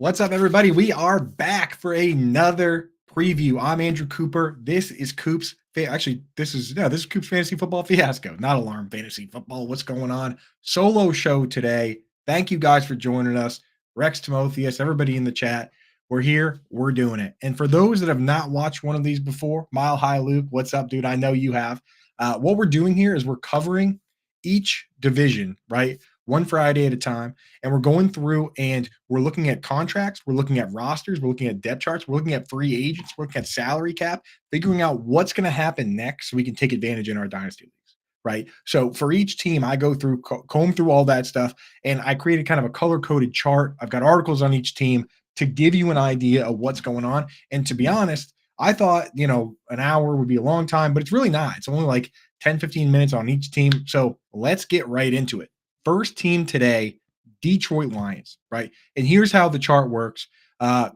What's up, everybody? We are back for another preview. I'm Andrew Cooper. This is Coop's. This is Coop's Fantasy Football Fiasco, not Alarm Fantasy Football. What's going on? Solo show today. Thank you guys for joining us. Rex Timotheus, everybody in the chat. We're here. We're doing it. And for those that have not watched one of these before, Mile High Luke, what's up, dude? I know you have. What we're doing here is we're covering each division, right? One Friday at a time. And we're going through and we're looking at contracts, we're looking at rosters, we're looking at depth charts, we're looking at free agents, we're looking at salary cap, figuring out what's going to happen next so we can take advantage in our dynasty leagues, right? So for each team, I go through, comb through all that stuff, and I created kind of a color-coded chart. I've got articles on each team to give you an idea of what's going on. And to be honest, I thought, an hour would be a long time, but it's really not. It's only like 10, 15 minutes on each team. So let's get right into it. First team today, Detroit Lions, right? And here's how the chart works.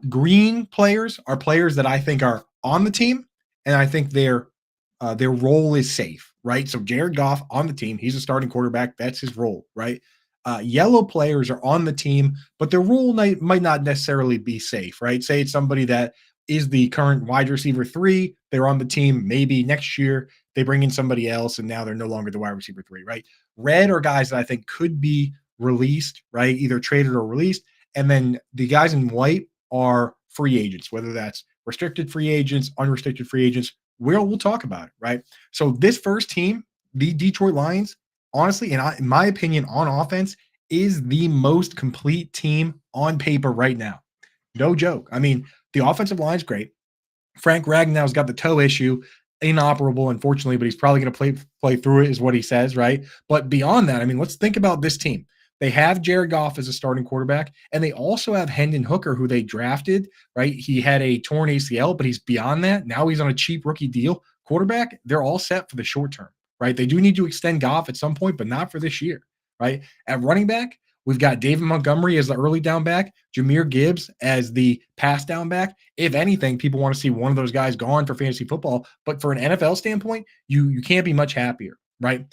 Green players are players that I think are on the team, and I think their role is safe, right? So Jared Goff on the team, he's a starting quarterback. That's his role, right? Yellow players are on the team, but their role might not necessarily be safe, right? Say it's somebody that is the current wide receiver 3. They're on the team. Maybe next year they bring in somebody else, and now they're no longer the wide receiver 3, right? Red are guys that I think could be released, right? Either traded or released. And then the guys in white are free agents, whether that's restricted free agents, unrestricted free agents. We'll talk about it, right? So this first team, the Detroit Lions, honestly, in my opinion, on offense, is the most complete team on paper right now. No joke. I mean, the offensive line's great. Frank Ragnow's got the toe issue, inoperable, unfortunately, but he's probably going to play through it, is what he says, right? But beyond that, I mean, let's think about this team. They have Jared Goff as a starting quarterback, and they also have Hendon Hooker, who they drafted, right? He had a torn ACL, but he's beyond that. Now he's on a cheap rookie deal. Quarterback, they're all set for the short term, right? They do need to extend Goff at some point, but not for this year, right? At running back, we've got David Montgomery as the early down back, Jahmyr Gibbs as the pass down back. If anything, people want to see one of those guys gone for fantasy football. But for an NFL standpoint, you can't be much happier, right?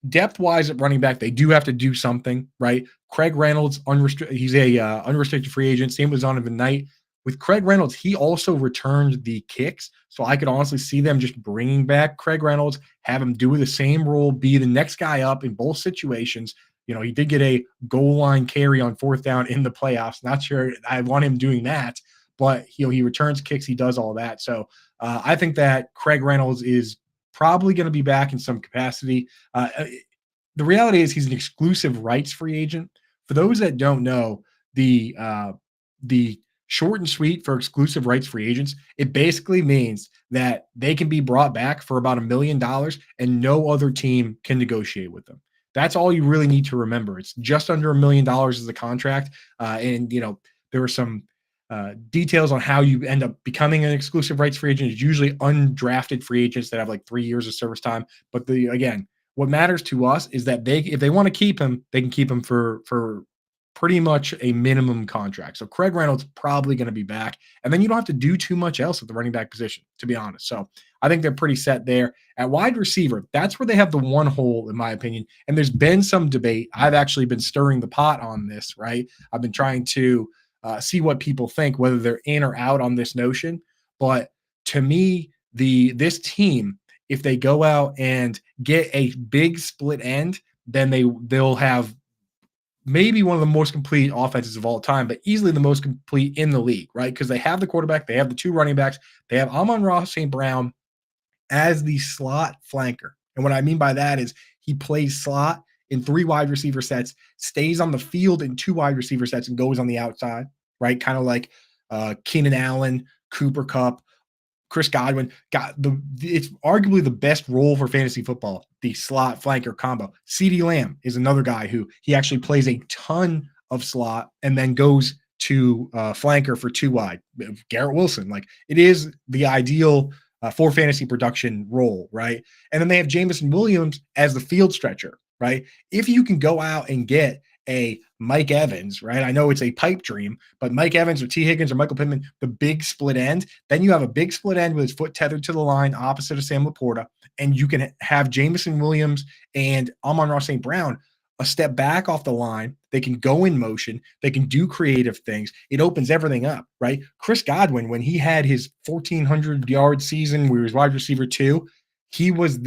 Depth-wise at running back, they do have to do something, right? Craig Reynolds, he's a unrestricted free agent. Same with Donovan Knight. With Craig Reynolds, he also returned the kicks. So I could honestly see them just bringing back Craig Reynolds, have him do the same role, be the next guy up in both situations. He did get a goal line carry on 4th down in the playoffs. Not sure I want him doing that, but he returns kicks. He does all that. So I think that Craig Reynolds is probably going to be back in some capacity. The reality is he's an exclusive rights free agent. For those that don't know, the short and sweet for exclusive rights free agents, it basically means that they can be brought back for about $1 million and no other team can negotiate with them. That's all you really need to remember. It's just under $1 million as a contract. And there were some details on how you end up becoming an exclusive rights free agent. It's usually undrafted free agents that have like 3 years of service time. But again, what matters to us is that if they want to keep him, they can keep him for pretty much a minimum contract. So Craig Reynolds probably going to be back. And then you don't have to do too much else at the running back position, to be honest. So I think they're pretty set there. At wide receiver, that's where they have the one hole, in my opinion. And there's been some debate. I've actually been stirring the pot on this, right? I've been trying to see what people think, whether they're in or out on this notion. But to me, this team, if they go out and get a big split end, then they'll have maybe one of the most complete offenses of all time, but easily the most complete in the league, right? Because they have the quarterback, they have the 2 running backs, they have Amon-Ra St. Brown as the slot flanker. And what I mean by that is he plays slot in 3 wide receiver sets, stays on the field in 2 wide receiver sets, and goes on the outside, right? Kind of like Keenan Allen, Cooper Kupp, Chris Godwin. It's arguably the best role for fantasy football, the slot flanker combo. CeeDee Lamb is another guy who he actually plays a ton of slot and then goes to flanker for 2 wide. Garrett Wilson, it is the ideal for fantasy production role, right? And then they have Jameson Williams as the field stretcher, right? If you can go out and get a Mike Evans, right? I know it's a pipe dream, but Mike Evans or T. Higgins or Michael Pittman, the big split end, then you have a big split end with his foot tethered to the line opposite of Sam Laporta, and you can have Jameson Williams and Amon-Ra St. Brown a step back off the line. They can go in motion. They can do creative things. It opens everything up, right? Chris Godwin, when he had his 1,400-yard season where he was wide receiver 2, he was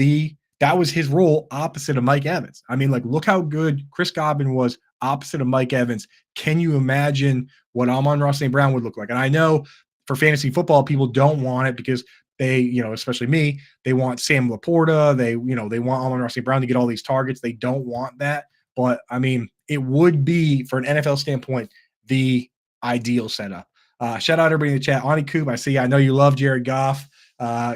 that was his role opposite of Mike Evans. I mean, like, look how good Chris Godwin was opposite of Mike Evans. Can you imagine what Amon-Ra St. Brown would look like? And I know for fantasy football, people don't want it because they, especially me, they want Sam Laporta. They want Amon-Ra St. Brown to get all these targets. They don't want that. But I mean, it would be, for an NFL standpoint, the ideal setup. Shout out everybody in the chat. Ani Coop, I know you love Jared Goff.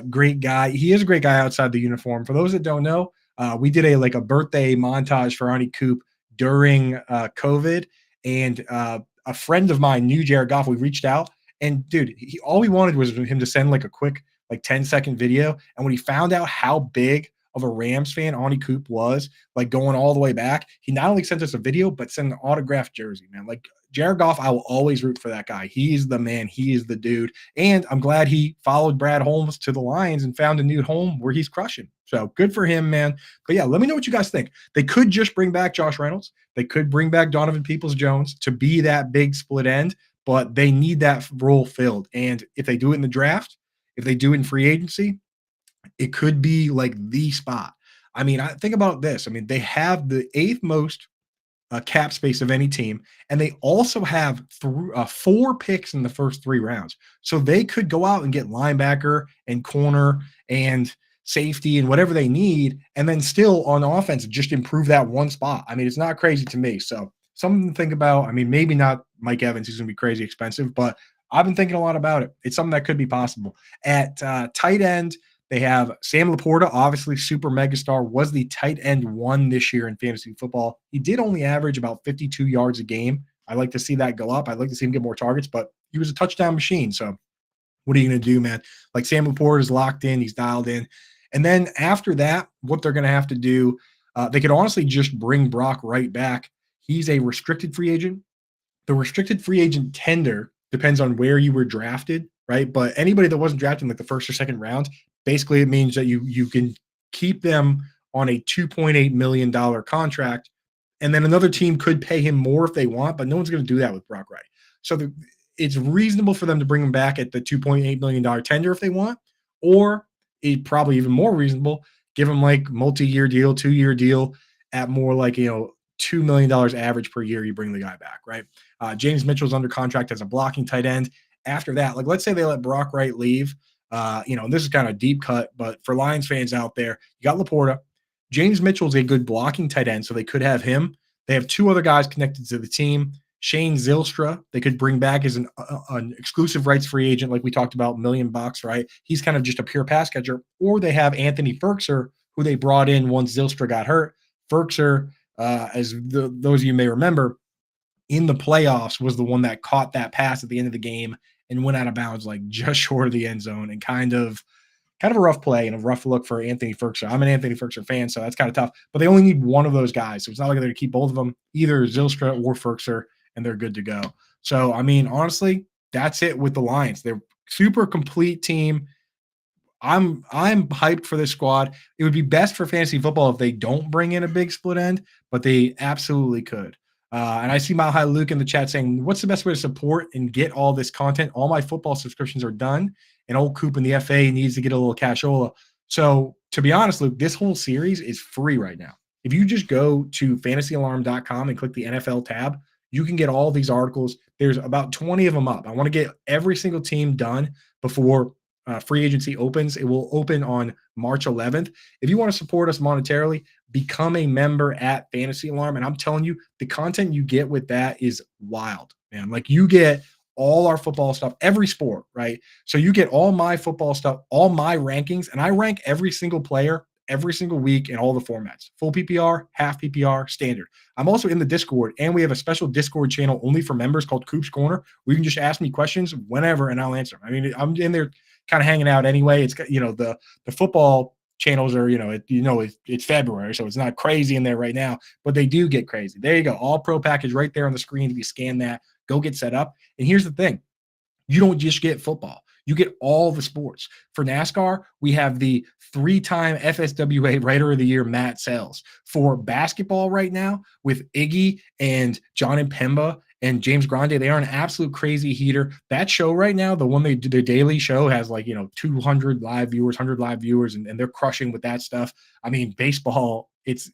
Great guy. He is a great guy outside the uniform. For those that don't know, we did a birthday montage for Ani Coop during COVID, and a friend of mine knew Jared Goff. We reached out, and dude, all we wanted was him to send like a quick 10-second video. And when he found out how big of a Rams fan Ani Coop was, like going all the way back, he not only sent us a video, but sent an autographed jersey, man. Like, Jared Goff, I will always root for that guy. He's the man. He is the dude. And I'm glad he followed Brad Holmes to the Lions and found a new home where he's crushing. So good for him, man. But yeah, let me know what you guys think. They could just bring back Josh Reynolds. They could bring back Donovan Peoples-Jones to be that big split end, but they need that role filled. And if they do it in the draft, if they do it in free agency, it could be like the spot. I mean, think about this. I mean, they have the 8th most cap space of any team, and they also have 4 picks in the first 3 rounds. So they could go out and get linebacker and corner and safety and whatever they need, and then still on offense just improve that one spot. I mean, it's not crazy to me. So something to think about. I mean, maybe not Mike Evans. He's going to be crazy expensive, but I've been thinking a lot about it. It's something that could be possible. At tight end, they have Sam Laporta, obviously super megastar, was the tight end 1 this year in fantasy football. He did only average about 52 yards a game. I'd like to see that go up. I'd like to see him get more targets, but he was a touchdown machine. So what are you going to do, man? Like, Sam Laporta is locked in. He's dialed in. And then after that, what they're going to have to do, they could honestly just bring Brock Wright back. He's a restricted free agent. The restricted free agent tender depends on where you were drafted, right? But anybody that wasn't drafted in like the first or second round, basically it means that you can keep them on a $2.8 million contract, and then another team could pay him more if they want, but no one's going to do that with Brock Wright. So it's reasonable for them to bring him back at the $2.8 million tender if they want, or it probably even more reasonable, give him like multi-year deal, 2-year deal at more like, $2 million average per year. You bring the guy back, right? James Mitchell's under contract as a blocking tight end. After that, like, let's say they let Brock Wright leave. And this is kind of a deep cut, but for Lions fans out there, you got Laporta. James Mitchell's a good blocking tight end, so they could have him. They have 2 other guys connected to the team. Shane Zylstra, they could bring back as an exclusive rights free agent, like we talked about, $1 million, right? He's kind of just a pure pass catcher. Or they have Anthony Firkser, who they brought in once Zylstra got hurt. Firkser, those of you may remember, in the playoffs was the one that caught that pass at the end of the game and went out of bounds like just short of the end zone, and kind of a rough play and a rough look for Anthony Firkser. I'm an Anthony Firkser fan, so that's kind of tough. But they only need one of those guys, so it's not like they're going to keep both of them, either Zylstra or Firkser, and they're good to go. So, I mean, honestly, that's it with the Lions. They're super complete team. I'm hyped for this squad. It would be best for fantasy football if they don't bring in a big split end, but they absolutely could. And I see Mile High Luke in the chat saying, what's the best way to support and get all this content? All my football subscriptions are done, and old Coop in the FA needs to get a little cashola. So, to be honest, Luke, this whole series is free right now. If you just go to fantasyalarm.com and click the NFL tab, you can get all these articles. There's about 20 of them up. I want to get every single team done before free agency opens. It will open on March 11th. If you want to support us monetarily, become a member at Fantasy Alarm. And I'm telling you, the content you get with that is wild, man. Like, you get all our football stuff, every sport, right? So you get all my football stuff, all my rankings, and I rank every single player every single week in all the formats: full PPR, half PPR, standard. I'm also in the Discord, and we have a special Discord channel only for members called Coop's Corner, where you can just ask me questions whenever and I'll answer them. I mean, I'm in there kind of hanging out anyway. It's, the football channels are, it's February, so it's not crazy in there right now, but they do get crazy. There you go. All pro package right there on the screen. If you scan that, go get set up. And here's the thing. You don't just get football. You get all the sports. For NASCAR, we have the three-time FSWA Writer of the Year, Matt Sells. For basketball right now, with Iggy and John and Pemba and James Grande, they are an absolute crazy heater. That show right now, the one they do, the daily show has 200 live viewers, 100 live viewers, and they're crushing with that stuff. I mean, baseball, it's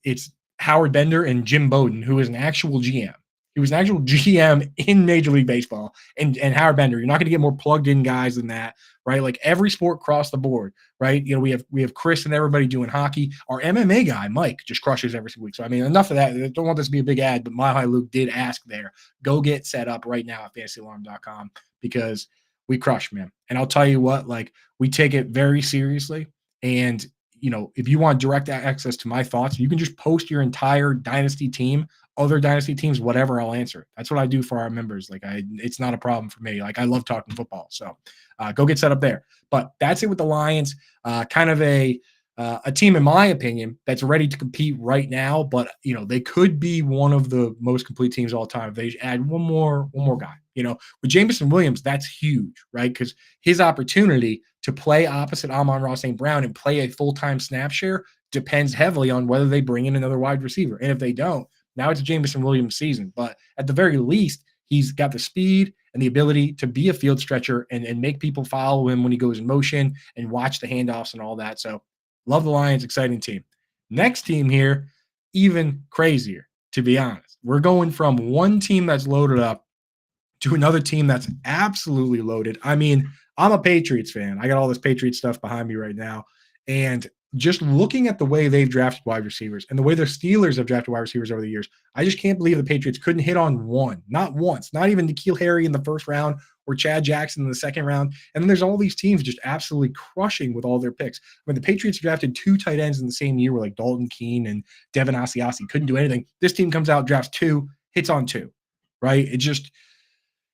Howard Bender and Jim Bowden, who is an actual GM. He was an actual GM in Major League Baseball, and Howard Bender. You're not going to get more plugged in guys than that, right? Like every sport across the board, right? We have Chris and everybody doing hockey. Our MMA guy, Mike, just crushes every single week. So I mean, enough of that. I don't want this to be a big ad, but Mile High Luke did ask there. Go get set up right now at fantasyalarm.com because we crush, man. And I'll tell you what, like we take it very seriously. And if you want direct access to my thoughts, you can just post your entire dynasty team, other dynasty teams, whatever, I'll answer. That's what I do for our members. It's not a problem for me. Like I love talking football. So go get set up there. But that's it with the Lions. Kind of a team, in my opinion, that's ready to compete right now. But they could be one of the most complete teams all time if they add one more guy. With Jameson Williams, that's huge, right? Because his opportunity to play opposite Amon-Ra St. Brown and play a full-time snap share depends heavily on whether they bring in another wide receiver. And if they don't, now it's a Jameson Williams season. But at the very least, he's got the speed and the ability to be a field stretcher and make people follow him when he goes in motion and watch the handoffs and all that. So love the Lions, exciting team. Next team here, even crazier, to be honest. We're going from one team that's loaded up to another team that's absolutely loaded. I mean, I'm a Patriots fan. I got all this Patriots stuff behind me right now. And just looking at the way they've drafted wide receivers and the way the Steelers have drafted wide receivers over the years, I just can't believe the Patriots couldn't hit on one, not once, not even N'Keal Harry in the first round or Chad Jackson in the second round. And then there's all these teams just absolutely crushing with all their picks. I mean, the Patriots drafted two tight ends in the same year with like Dalton Keene and Devin Asiasi. Couldn't do anything. This team comes out, drafts two, hits on two, right?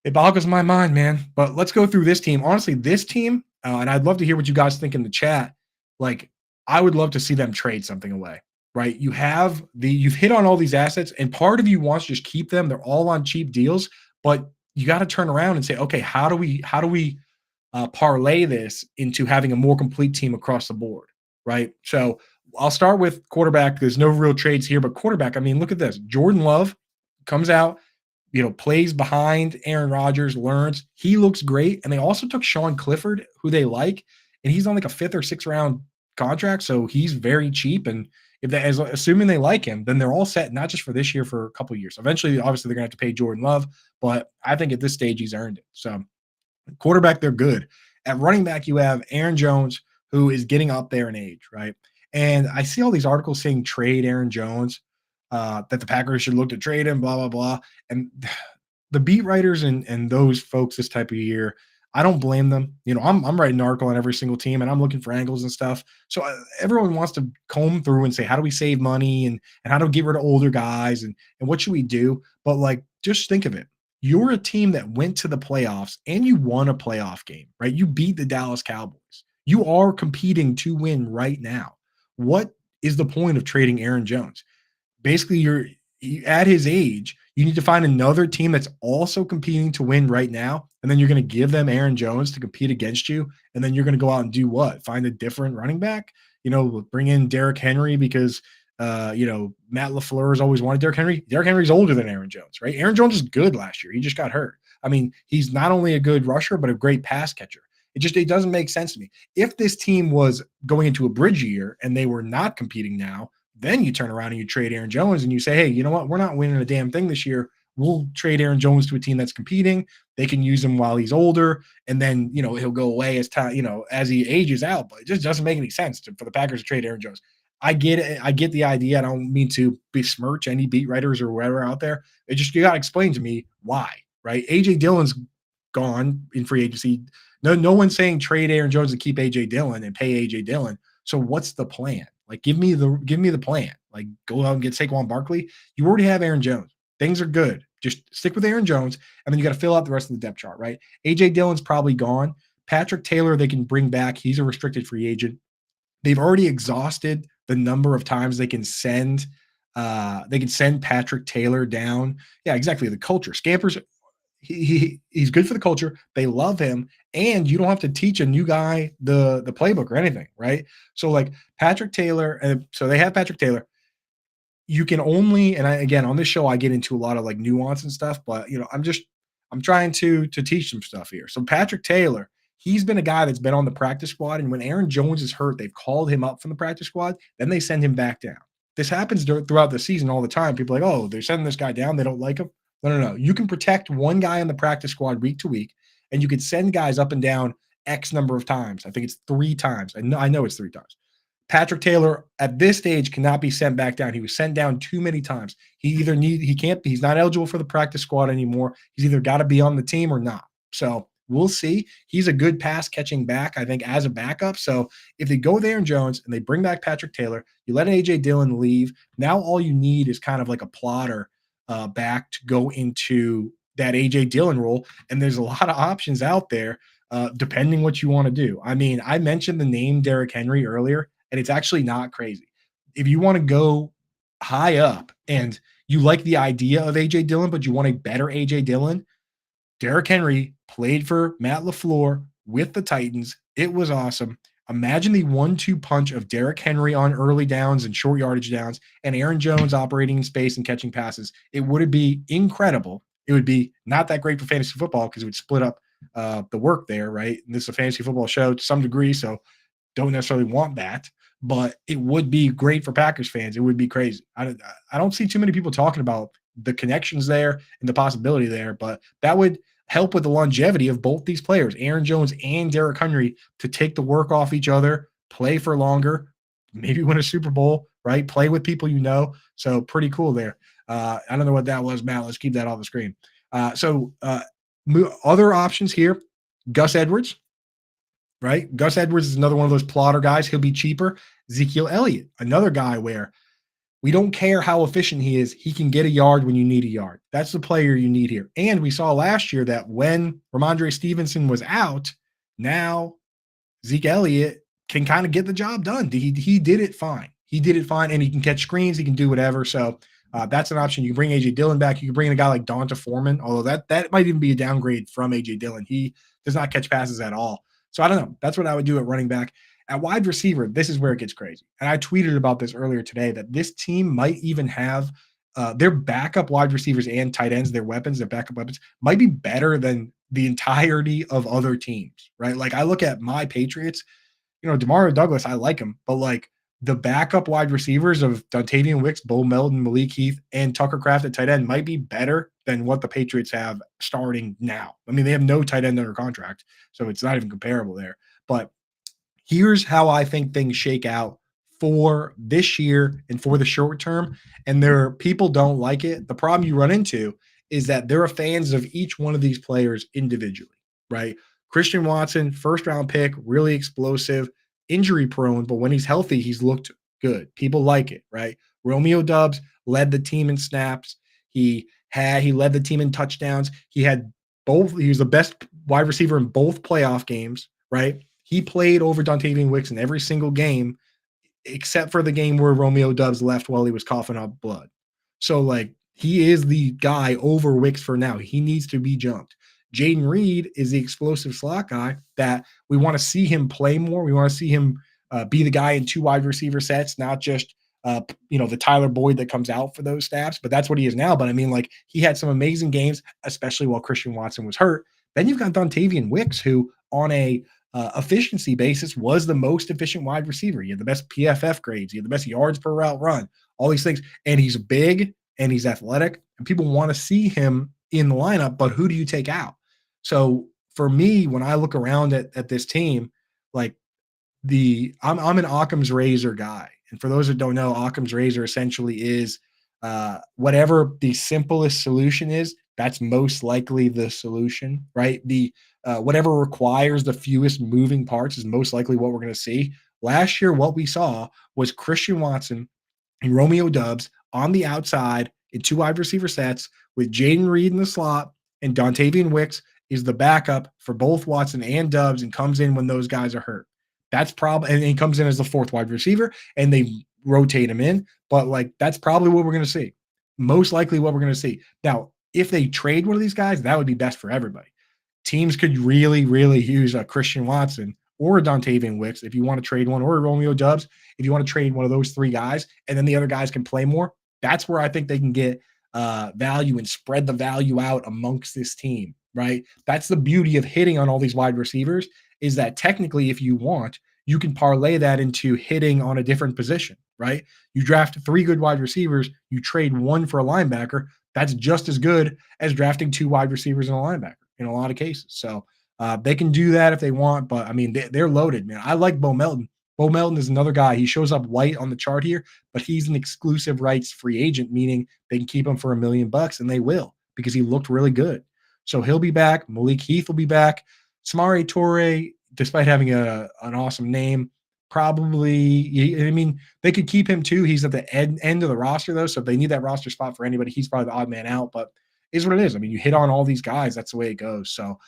It boggles my mind, man. But let's go through this team. Honestly, this team, and I'd love to hear what you guys think in the chat. Like, I would love to see them trade something away, right? You've hit on all these assets, and part of you wants to just keep them. They're all on cheap deals, but you got to turn around and say, okay, how do we parlay this into having a more complete team across the board, right? So I'll start with quarterback. There's no real trades here, but quarterback. I mean, look at this. Jordan Love comes out, plays behind Aaron Rodgers, learns. He looks great. And they also took Sean Clifford, who they like, and he's on like a 5th or 6th round contract. So he's very cheap. And assuming they like him, then they're all set, not just for this year, for a couple of years. Eventually, obviously, they're going to have to pay Jordan Love, but I think at this stage, he's earned it. So quarterback, they're good. At running back, you have Aaron Jones, who is getting up there in age, right? And I see all these articles saying trade Aaron Jones. That the Packers should look to trade him, blah, blah, blah. And the beat writers and those folks this type of year, I don't blame them. I'm writing an article on every single team, and I'm looking for angles and stuff. So everyone wants to comb through and say, how do we save money and how do we get rid of older guys and what should we do? But just think of it. You're a team that went to the playoffs and you won a playoff game, right? You beat the Dallas Cowboys. You are competing to win right now. What is the point of trading Aaron Jones? Basically, you at his age, you need to find another team that's also competing to win right now, and then you're going to give them Aaron Jones to compete against you, and then you're going to go out and do what? Find a different running back? Bring in Derrick Henry because Matt LaFleur has always wanted Derrick Henry. Derrick Henry's older than Aaron Jones, right? Aaron Jones is good last year. He just got hurt. I mean, he's not only a good rusher, but a great pass catcher. It doesn't make sense to me. If this team was going into a bridge year and they were not competing now, then you turn around and you trade Aaron Jones and you say, hey, you know what? We're not winning a damn thing this year. We'll trade Aaron Jones to a team that's competing. They can use him while he's older, and then he'll go away as time, as he ages out. But it just doesn't make any sense for the Packers to trade Aaron Jones. I get it. I get the idea. I don't mean to besmirch any beat writers or whatever out there. You got to explain to me why, right? AJ Dillon's gone in free agency. No one's saying trade Aaron Jones and keep AJ Dillon and pay AJ Dillon. So what's the plan? Give me the plan. Go out and get Saquon Barkley. You already have Aaron Jones. Things are good. Just stick with Aaron Jones, and then you got to fill out the rest of the depth chart, right? AJ Dillon's probably gone. Patrick Taylor, they can bring back. He's a restricted free agent. They've already exhausted the number of times they can send Patrick Taylor down. Yeah, exactly. The culture. Scampers, he's good for the culture. They love him, and you don't have to teach a new guy the playbook or anything, right? So like Patrick Taylor, and so they have Patrick Taylor. You can only, and I, again, on this show I get into a lot of like nuance and stuff, but I'm trying to teach some stuff here. So Patrick Taylor, he's been a guy that's been on the practice squad, and when Aaron Jones is hurt, they've called him up from the practice squad, then they send him back down. This happens throughout the season all the time. People are like, oh, they're sending this guy down, they don't like him. No. You can protect one guy in the practice squad week to week, and you can send guys up and down X number of times. I think it's 3 times. I know it's 3 times. Patrick Taylor at this stage cannot be sent back down. He was sent down too many times. He's not eligible for the practice squad anymore. He's either got to be on the team or not. So we'll see. He's a good pass catching back, I think, as a backup. So if they go with Aaron Jones and they bring back Patrick Taylor, you let AJ Dillon leave. Now all you need is kind of like a plotter back to go into that AJ Dillon role. And there's a lot of options out there, depending what you want to do. I mean, I mentioned the name Derrick Henry earlier, and it's actually not crazy. If you want to go high up and you like the idea of AJ Dillon, but you want a better AJ Dillon, Derrick Henry played for Matt LaFleur with the Titans. It was awesome. Imagine the 1-2 punch of Derrick Henry on early downs and short yardage downs, and Aaron Jones operating in space and catching passes. It would be incredible. It would be not that great for fantasy football because it would split up the work there, right? And this is a fantasy football show to some degree, so don't necessarily want that. But it would be great for Packers fans. It would be crazy. I don't see too many people talking about the connections there and the possibility there, but that would help with the longevity of both these players, Aaron Jones and Derrick Henry, to take the work off each other, play for longer, maybe win a Super Bowl, right? Play with people you know. So pretty cool there. I don't know what that was, Matt. Let's keep that off the screen. Other options here, Gus Edwards, right? Gus Edwards is another one of those plotter guys. He'll be cheaper. Ezekiel Elliott, another guy where we don't care how efficient he is. He can get a yard when you need a yard. That's the player you need here. And we saw last year that when Ramondre Stevenson was out, now Zeke Elliott can kind of get the job done. He did it fine. He did it fine, and he can catch screens. He can do whatever. So that's an option. You can bring AJ Dillon back. You can bring a guy like D'Onta Foreman, although that might even be a downgrade from AJ Dillon. He does not catch passes at all. So I don't know. That's what I would do at running back. At wide receiver, this is where it gets crazy. And I tweeted about this earlier today that this team might even have their backup wide receivers and tight ends, their weapons, their backup weapons, might be better than the entirety of other teams, right? Like I look at my Patriots, Demario Douglas, I like him, but like the backup wide receivers of Dontavian Wicks, Bo Melton, Malik Heath, and Tucker Kraft at tight end might be better than what the Patriots have starting now. I mean, they have no tight end under contract, so it's not even comparable there. But here's how I think things shake out for this year and for the short term. And people don't like it. The problem you run into is that there are fans of each one of these players individually, right? Christian Watson, first round pick, really explosive, injury prone, but when he's healthy, he's looked good. People like it, right? Romeo Doubs led the team in snaps. He led the team in touchdowns. He was the best wide receiver in both playoff games, right? He played over Dontavian Wicks in every single game, except for the game where Romeo Doubs left while he was coughing up blood. So, like, he is the guy over Wicks for now. He needs to be jumped. Jaden Reed is the explosive slot guy that we want to see him play more. We want to see him be the guy in 2 wide receiver sets, not just the Tyler Boyd that comes out for those snaps, but that's what he is now. But I mean, like, he had some amazing games, especially while Christian Watson was hurt. Then you've got Dontavian Wicks, who on a efficiency basis was the most efficient wide receiver. He had the best PFF grades. He had the best yards per route run, all these things. And he's big and he's athletic, and people want to see him in the lineup, but who do you take out? So for me, when I look around at this team, like I'm an Occam's razor guy. And for those that don't know, Occam's razor essentially is whatever the simplest solution is, that's most likely the solution, right? Whatever requires the fewest moving parts is most likely what we're going to see. Last year, what we saw was Christian Watson and Romeo Doubs on the outside in 2 wide receiver sets with Jaden Reed in the slot, and Dontavian Wicks is the backup for both Watson and Doubs and comes in when those guys are hurt. And he comes in as the 4th wide receiver and they rotate him in. But like, that's probably what we're going to see. Most likely what we're going to see. Now, if they trade one of these guys, that would be best for everybody. Teams could really, really use a Christian Watson or a Dontavian Wicks if you want to trade one, or a Romeo Dubs if you want to trade one of those three guys, and then the other guys can play more. That's where I think they can get value and spread the value out amongst this team, right? That's the beauty of hitting on all these wide receivers, is that technically, if you want, you can parlay that into hitting on a different position, right? You draft three good wide receivers, you trade one for a linebacker. That's just as good as drafting two wide receivers and a linebacker in a lot of cases. So they can do that if they want, but I mean, they're loaded, man. I like Bo Melton. Bo Melton is another guy. He shows up white on the chart here, but he's an exclusive rights free agent, meaning they can keep him for $1 million, and they will, because he looked really good. So he'll be back. Malik Heath will be back. Samari Torre, despite having an awesome name, probably, I mean, they could keep him too. He's at the end of the roster, though. So if they need that roster spot for anybody, he's probably the odd man out, but is what it is. I mean, you hit on all these guys. That's the way it goes. So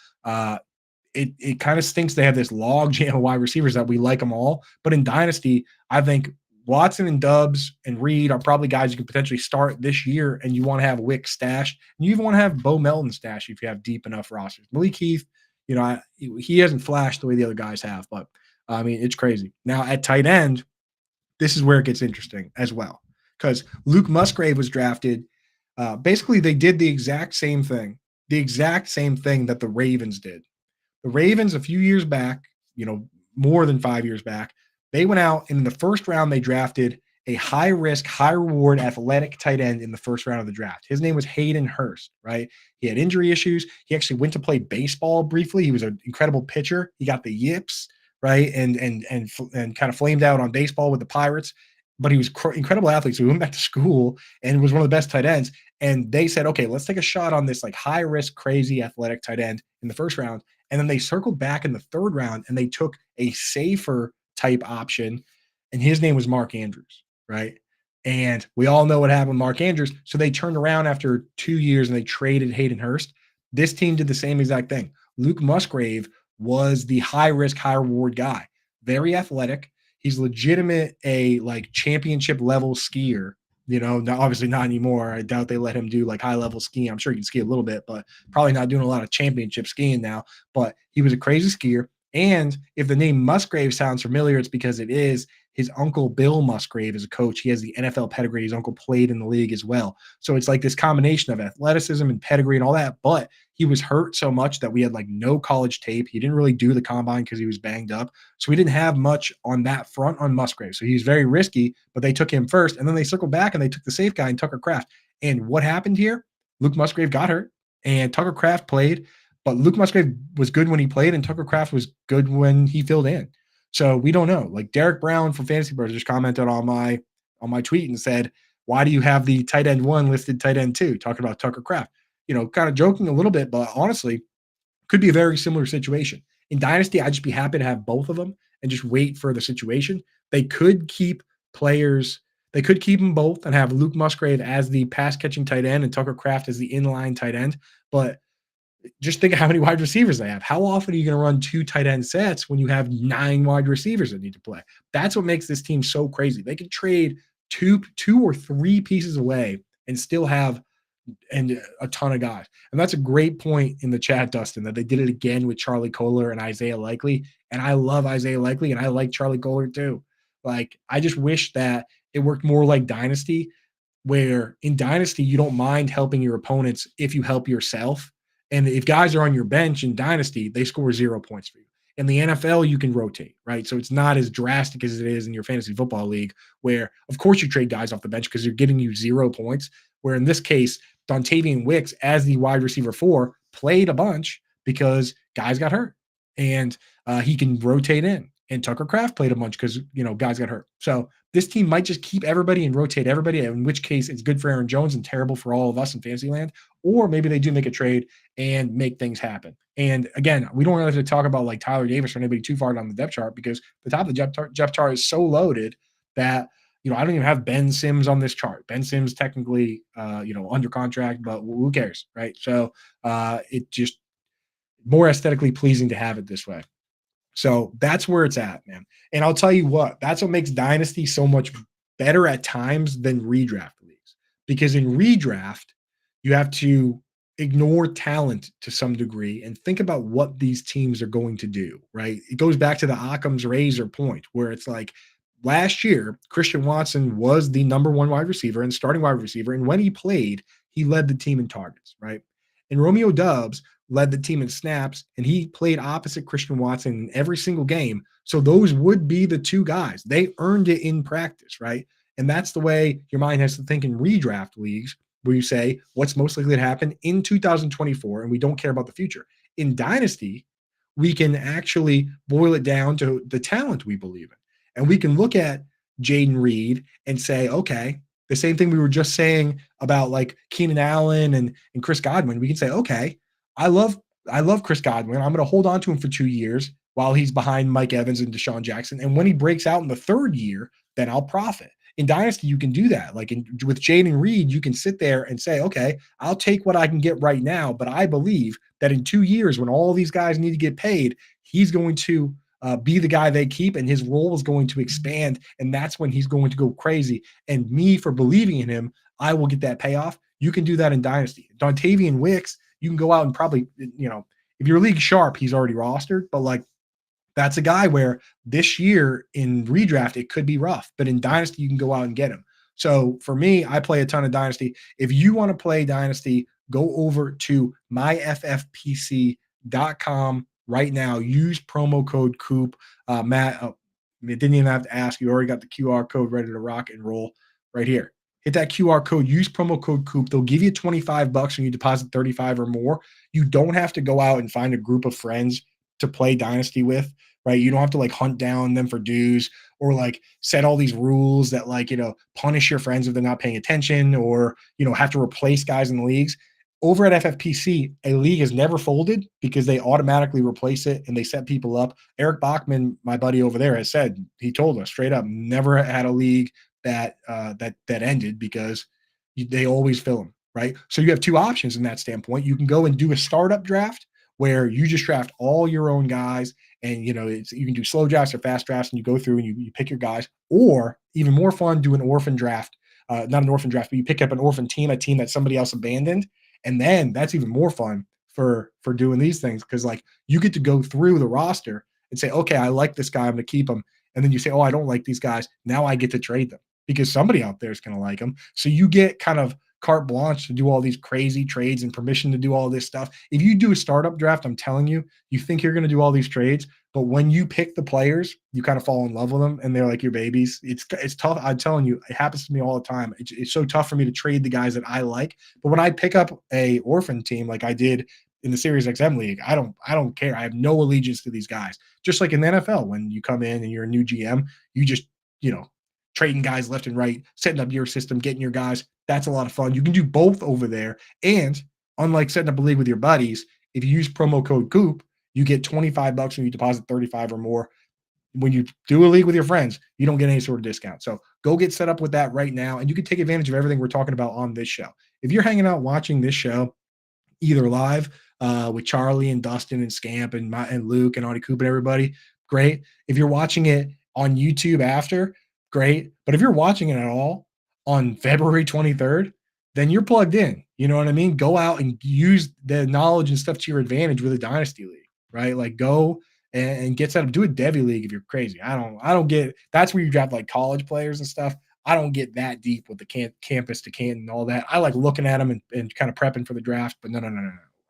it kind of stinks they have this log jam of wide receivers that we like them all. But in Dynasty, I think Watson and Dubs and Reed are probably guys you can potentially start this year, and you want to have Wick stash. And you even want to have Bo Melton stash if you have deep enough rosters. Malik Heath, he hasn't flashed the way the other guys have, but I mean, it's crazy. Now at tight end, this is where it gets interesting as well, because Luke Musgrave was drafted. Basically, they did the exact same thing that the Ravens did. The Ravens, a few years back, more than 5 years back, they went out and in the first round, they drafted a high risk, high reward athletic tight end in the first round of the draft. His name was Hayden Hurst, right? He had injury issues. He actually went to play baseball briefly. He was an incredible pitcher. He got the yips, right? And kind of flamed out on baseball with the Pirates. But he was incredible athlete. So he went back to school and was one of the best tight ends. And they said, okay, let's take a shot on this like high risk, crazy athletic tight end in the first round. And then they circled back in the third round and they took a safer type option. And his name was Mark Andrews, right? And we all know what happened with Mark Andrews. So they turned around after 2 years and they traded Hayden Hurst. This team did the same exact thing. Luke Musgrave was the high risk, high reward guy. Very athletic. He's legitimate, a like championship level skier. Obviously not anymore. I doubt they let him do like high level skiing. I'm sure he can ski a little bit, but probably not doing a lot of championship skiing now. But he was a crazy skier. And if the name Musgrave sounds familiar, it's because it is. His uncle Bill Musgrave is a coach. He has the NFL pedigree. His uncle played in the league as well. So it's like this combination of athleticism and pedigree and all that. But he was hurt so much that we had like no college tape. He didn't really do the combine because he was banged up. So we didn't have much on that front on Musgrave. So he was very risky, but they took him first. And then they circled back and they took the safe guy and Tucker Kraft. And what happened here? Luke Musgrave got hurt and Tucker Kraft played. But Luke Musgrave was good when he played and Tucker Kraft was good when he filled in. So we don't know. Like Derek Brown from Fantasy Bros just commented on my tweet and said, why do you have the tight end 1 listed tight end 2? Talking about Tucker Kraft. Kind of joking a little bit, but honestly, could be a very similar situation. In Dynasty, I'd just be happy to have both of them and just wait for the situation. They could keep players. They could keep them both and have Luke Musgrave as the pass-catching tight end and Tucker Kraft as the inline tight end. But just think of how many wide receivers they have. How often are you going to run 2 tight end sets when you have 9 wide receivers that need to play? That's what makes this team so crazy. They can trade two or three pieces away and still have a ton of guys. And that's a great point in the chat, Dustin, that they did it again with Charlie Kohler and Isaiah Likely. And I love Isaiah Likely and I like Charlie Kohler too. Like, I just wish that it worked more like Dynasty, where in Dynasty, you don't mind helping your opponents if you help yourself. And if guys are on your bench in Dynasty, they score 0 points for you. In the NFL, you can rotate, right? So it's not as drastic as it is in your fantasy football league, where, of course, you trade guys off the bench because they're getting you 0 points. Where in this case, Dontavian Wicks, as the wide receiver 4, played a bunch because guys got hurt. And he can rotate in. And Tucker Kraft played a bunch because, guys got hurt. So this team might just keep everybody and rotate everybody, in which case it's good for Aaron Jones and terrible for all of us in fantasy land. Or maybe they do make a trade and make things happen. And again, we don't really have to talk about like Tyler Davis or anybody too far down the depth chart, because the top of the depth chart is so loaded that, I don't even have Ben Sims on this chart. Ben Sims technically, under contract, but who cares, right? So it just more aesthetically pleasing to have it this way. So that's where it's at, man. And I'll tell you what, that's what makes Dynasty so much better at times than redraft leagues. Because in redraft, you have to ignore talent to some degree and think about what these teams are going to do, right? It goes back to the Occam's razor point where it's like last year, Christian Watson was the number one wide receiver and starting wide receiver. And when he played, he led the team in targets, right? And Romeo Dubs led the team in snaps, and he played opposite Christian Watson in every single game. So those would be the two guys. They earned it in practice, right? And that's the way your mind has to think in redraft leagues, where you say what's most likely to happen in 2024, and we don't care about the future. In Dynasty, we can actually boil it down to the talent we believe in. And we can look at Jaden Reed and say, okay, the same thing we were just saying about like Keenan Allen and Chris Godwin. We can say, okay, I love I love Chris Godwin. I'm going to hold on to him for 2 years while he's behind Mike Evans and Deshaun Jackson. And when he breaks out in the third year, then I'll profit. In Dynasty, you can do that. Like with Jaden Reed, you can sit there and say, okay, I'll take what I can get right now. But I believe that in 2 years, when all these guys need to get paid, he's going to be the guy they keep, and his role is going to expand. And that's when he's going to go crazy. And me, for believing in him, I will get that payoff. You can do that in Dynasty. Dontavian Wicks, you can go out and probably, if you're league sharp, he's already rostered. But like, that's a guy where this year in redraft, it could be rough, but in Dynasty, you can go out and get him. So for me, I play a ton of Dynasty. If you want to play Dynasty, go over to myffpc.com right now. Use promo code Coop. Matt, it didn't even have to ask. You already got the QR code ready to rock and roll right here. Hit that QR code, use promo code Coop. They'll give you $25 when you deposit 35 or more. You don't have to go out and find a group of friends to play Dynasty with, right? You don't have to like hunt down them for dues or like set all these rules that like, punish your friends if they're not paying attention or, have to replace guys in the leagues. Over at FFPC, a league has never folded because they automatically replace it and they set people up. Eric Bachman, my buddy over there, has said, he told us straight up, never had a league that ended because they always fill them, right? So you have two options in that standpoint. You can go and do a startup draft where you just draft all your own guys, and you can do slow drafts or fast drafts, and you go through and you pick your guys. Or even more fun, do an orphan draft, not an orphan draft, but you pick up an orphan team, a team that somebody else abandoned, and then that's even more fun for doing these things because like you get to go through the roster and say, okay, I like this guy, I'm going to keep him, and then you say, oh, I don't like these guys, now I get to trade them because somebody out there is going to like them. So you get kind of carte blanche to do all these crazy trades and permission to do all this stuff. If you do a startup draft, I'm telling you, you think you're going to do all these trades, but when you pick the players, you kind of fall in love with them and they're like your babies. It's tough. I'm telling you, it happens to me all the time. It's so tough for me to trade the guys that I like. But when I pick up a orphan team like I did in the Series XM League, I don't care. I have no allegiance to these guys. Just like in the NFL, when you come in and you're a new GM, you just, trading guys left and right, setting up your system, getting your guys. That's a lot of fun. You can do both over there. And unlike setting up a league with your buddies, if you use promo code Coop, you get $25 when you deposit 35 or more. When you do a league with your friends, you don't get any sort of discount. So go get set up with that right now. And you can take advantage of everything we're talking about on this show. If you're hanging out watching this show, either live with Charlie and Dustin and Scamp and Luke and Audie Coop and everybody, great. If you're watching it on YouTube after, great. But if you're watching it at all on February 23rd, then you're plugged in. You know what I mean? Go out and use the knowledge and stuff to your advantage with a dynasty league, right? Like go and get set up. Do a Devy league if you're crazy. I don't get – that's where you draft like college players and stuff. I don't get that deep with the campus to Canton and all that. I like looking at them and kind of prepping for the draft, but no.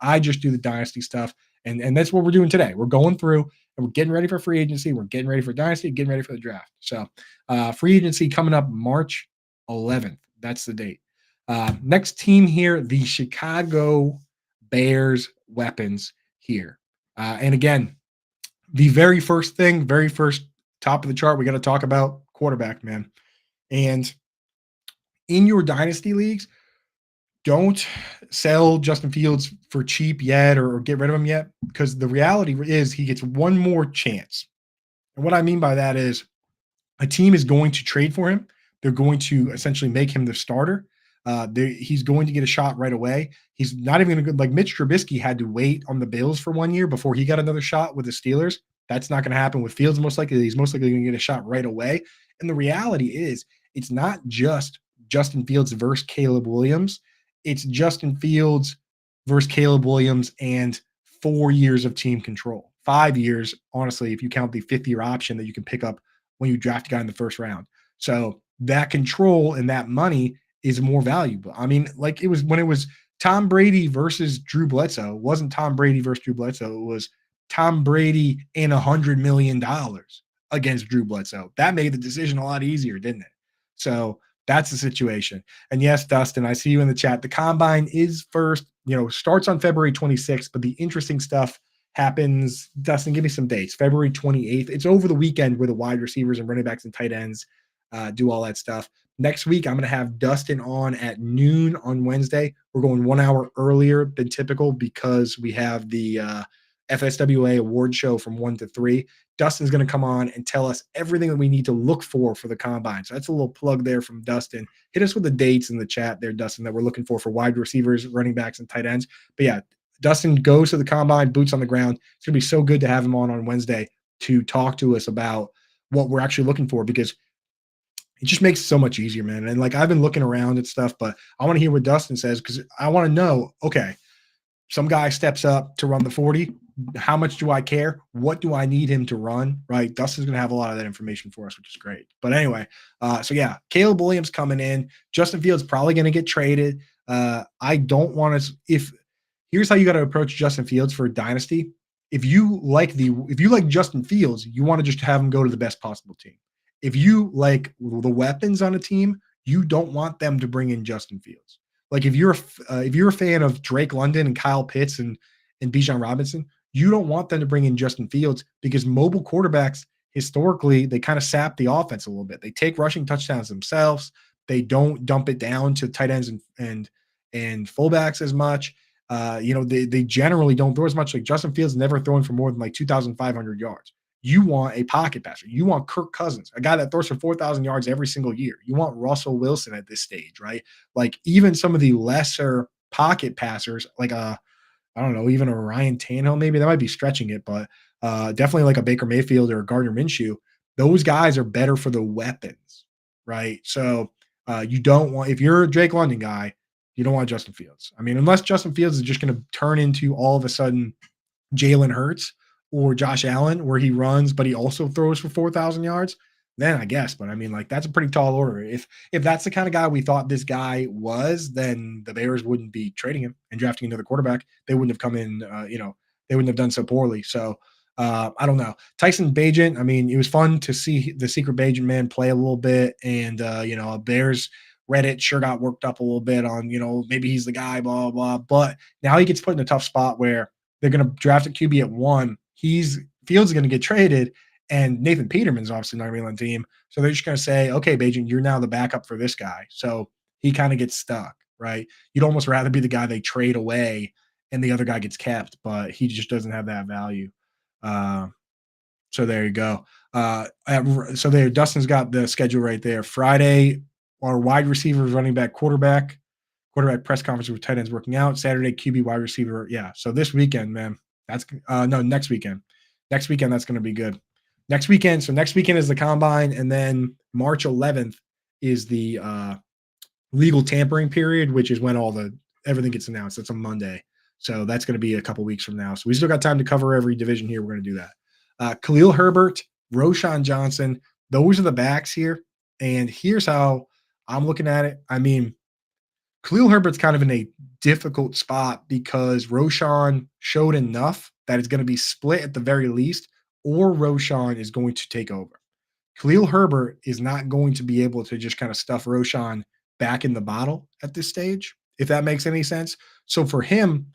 I just do the dynasty stuff, and that's what we're doing today. We're going through and we're getting ready for free agency. We're getting ready for dynasty, getting ready for the draft. So free agency coming up March 11th. That's the date. Next team here, the Chicago Bears weapons here. And again, the very first top of the chart, we got to talk about quarterback, man. And in your dynasty leagues, don't sell Justin Fields for cheap yet or get rid of him yet, because the reality is he gets one more chance. And what I mean by that is a team is going to trade for him. They're going to essentially make him the starter. He's going to get a shot right away. He's not even going to go like Mitch Trubisky had to wait on the Bills for 1 year before he got another shot with the Steelers. That's not going to happen with Fields. Most likely, he's most likely going to get a shot right away. And the reality is it's not just Justin Fields versus Caleb Williams. It's Justin Fields versus Caleb Williams and 4 years of team control. 5 years, honestly, if you count the fifth-year option that you can pick up when you draft a guy in the first round. So that control and that money is more valuable. I mean, like it was when it was Tom Brady versus Drew Bledsoe. It wasn't Tom Brady versus Drew Bledsoe. It was Tom Brady and $100 million against Drew Bledsoe. That made the decision a lot easier, didn't it? So that's the situation. And yes, Dustin, I see you in the chat. The combine is first, starts on February 26th, but the interesting stuff happens. Dustin, give me some dates. February 28th. It's over the weekend where the wide receivers and running backs and tight ends do all that stuff. Next week, I'm going to have Dustin on at noon on Wednesday. We're going 1 hour earlier than typical because we have the FSWA award show from 1 to 3. Dustin's going to come on and tell us everything that we need to look for the combine. So that's a little plug there from Dustin. Hit us with the dates in the chat there, Dustin, that we're looking for wide receivers, running backs, and tight ends. But yeah, Dustin goes to the combine, boots on the ground. It's going to be so good to have him on Wednesday to talk to us about what we're actually looking for, because it just makes it so much easier, man. And like, I've been looking around at stuff, but I want to hear what Dustin says, because I want to know, okay, some guy steps up to run the 40. How much do I care? What do I need him to run? Right. Dustin's going to have a lot of that information for us, which is great. But anyway, so yeah, Caleb Williams coming in. Justin Fields probably going to get traded. I don't want to, here's how you got to approach Justin Fields for Dynasty. If you like Justin Fields, you want to just have him go to the best possible team. If you like the weapons on a team, you don't want them to bring in Justin Fields. Like if you're a fan of Drake London and Kyle Pitts and Bijan Robinson, you don't want them to bring in Justin Fields, because mobile quarterbacks, historically, they kind of sap the offense a little bit. They take rushing touchdowns themselves. They don't dump it down to tight ends and fullbacks as much. They generally don't throw as much. Like Justin Fields never throwing for more than like 2,500 yards. You want a pocket passer. You want Kirk Cousins, a guy that throws for 4,000 yards every single year. You want Russell Wilson at this stage, right? Like even some of the lesser pocket passers, like I don't know, even a Ryan Tannehill, maybe that might be stretching it, but definitely like a Baker Mayfield or a Gardner Minshew. Those guys are better for the weapons, right? So you don't want, if you're a Drake London guy, you don't want Justin Fields. I mean, unless Justin Fields is just going to turn into all of a sudden Jalen Hurts or Josh Allen, where he runs, but he also throws for 4,000 yards, then I guess. But I mean, like, that's a pretty tall order. If that's the kind of guy we thought this guy was, then the Bears wouldn't be trading him and drafting another quarterback. They wouldn't have come in, they wouldn't have done so poorly. So I don't know. Tyson Bagent, I mean, it was fun to see the secret Bagent man play a little bit. And, Bears Reddit sure got worked up a little bit on, maybe he's the guy, blah, blah, blah. But now he gets put in a tough spot where they're going to draft a QB at 1. Fields is going to get traded, and Nathan Peterman's obviously not really on the team. So they're just going to say, okay, Bagent, you're now the backup for this guy. So he kind of gets stuck, right? You'd almost rather be the guy they trade away and the other guy gets kept, but he just doesn't have that value. So there you go. So there, Dustin's got the schedule right there. Friday, our wide receivers, running back, quarterback press conference with tight ends working out. Saturday, QB, wide receiver. Yeah. So this weekend, man, that's next weekend. Next weekend, that's going to be good. Next weekend is the combine, and then March 11th is the legal tampering period, which is when everything gets announced. That's a Monday. So that's going to be a couple weeks from now. So we still got time to cover every division here. We're going to do that. Khalil Herbert, Roshan Johnson, those are the backs here. And here's how I'm looking at it. I mean, Khalil Herbert's kind of in a difficult spot because Roshan showed enough that it's going to be split at the very least, or Roshan is going to take over. Khalil Herbert is not going to be able to just kind of stuff Roshan back in the bottle at this stage, if that makes any sense. So for him,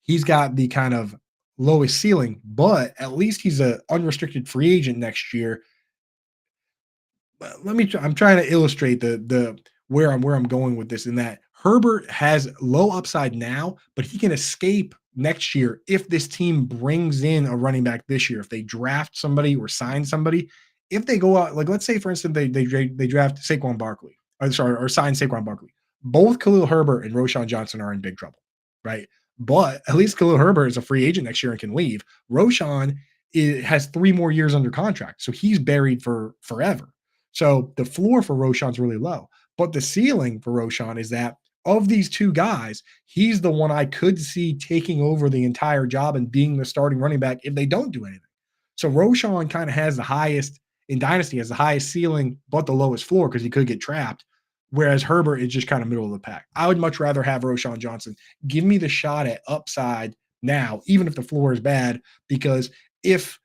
he's got the kind of lowest ceiling, but at least he's an unrestricted free agent next year. I'm trying to illustrate the where I'm going with this, in that Herbert has low upside now, but he can escape next year if this team brings in a running back this year. If they draft somebody or sign somebody, if they go out, like let's say for instance they draft Saquon Barkley, or sign Saquon Barkley, both Khalil Herbert and Roshan Johnson are in big trouble, right? But at least Khalil Herbert is a free agent next year and can leave. Roshan has 3 more years under contract, so he's buried for forever. So the floor for Roshan's really low, but the ceiling for Roshan is that of these two guys, he's the one I could see taking over the entire job and being the starting running back if they don't do anything. So Roschon kind of has the highest in Dynasty, has the highest ceiling, but the lowest floor because he could get trapped. Whereas Herbert is just kind of middle of the pack. I would much rather have Roschon Johnson. Give me the shot at upside now, even if the floor is bad, because if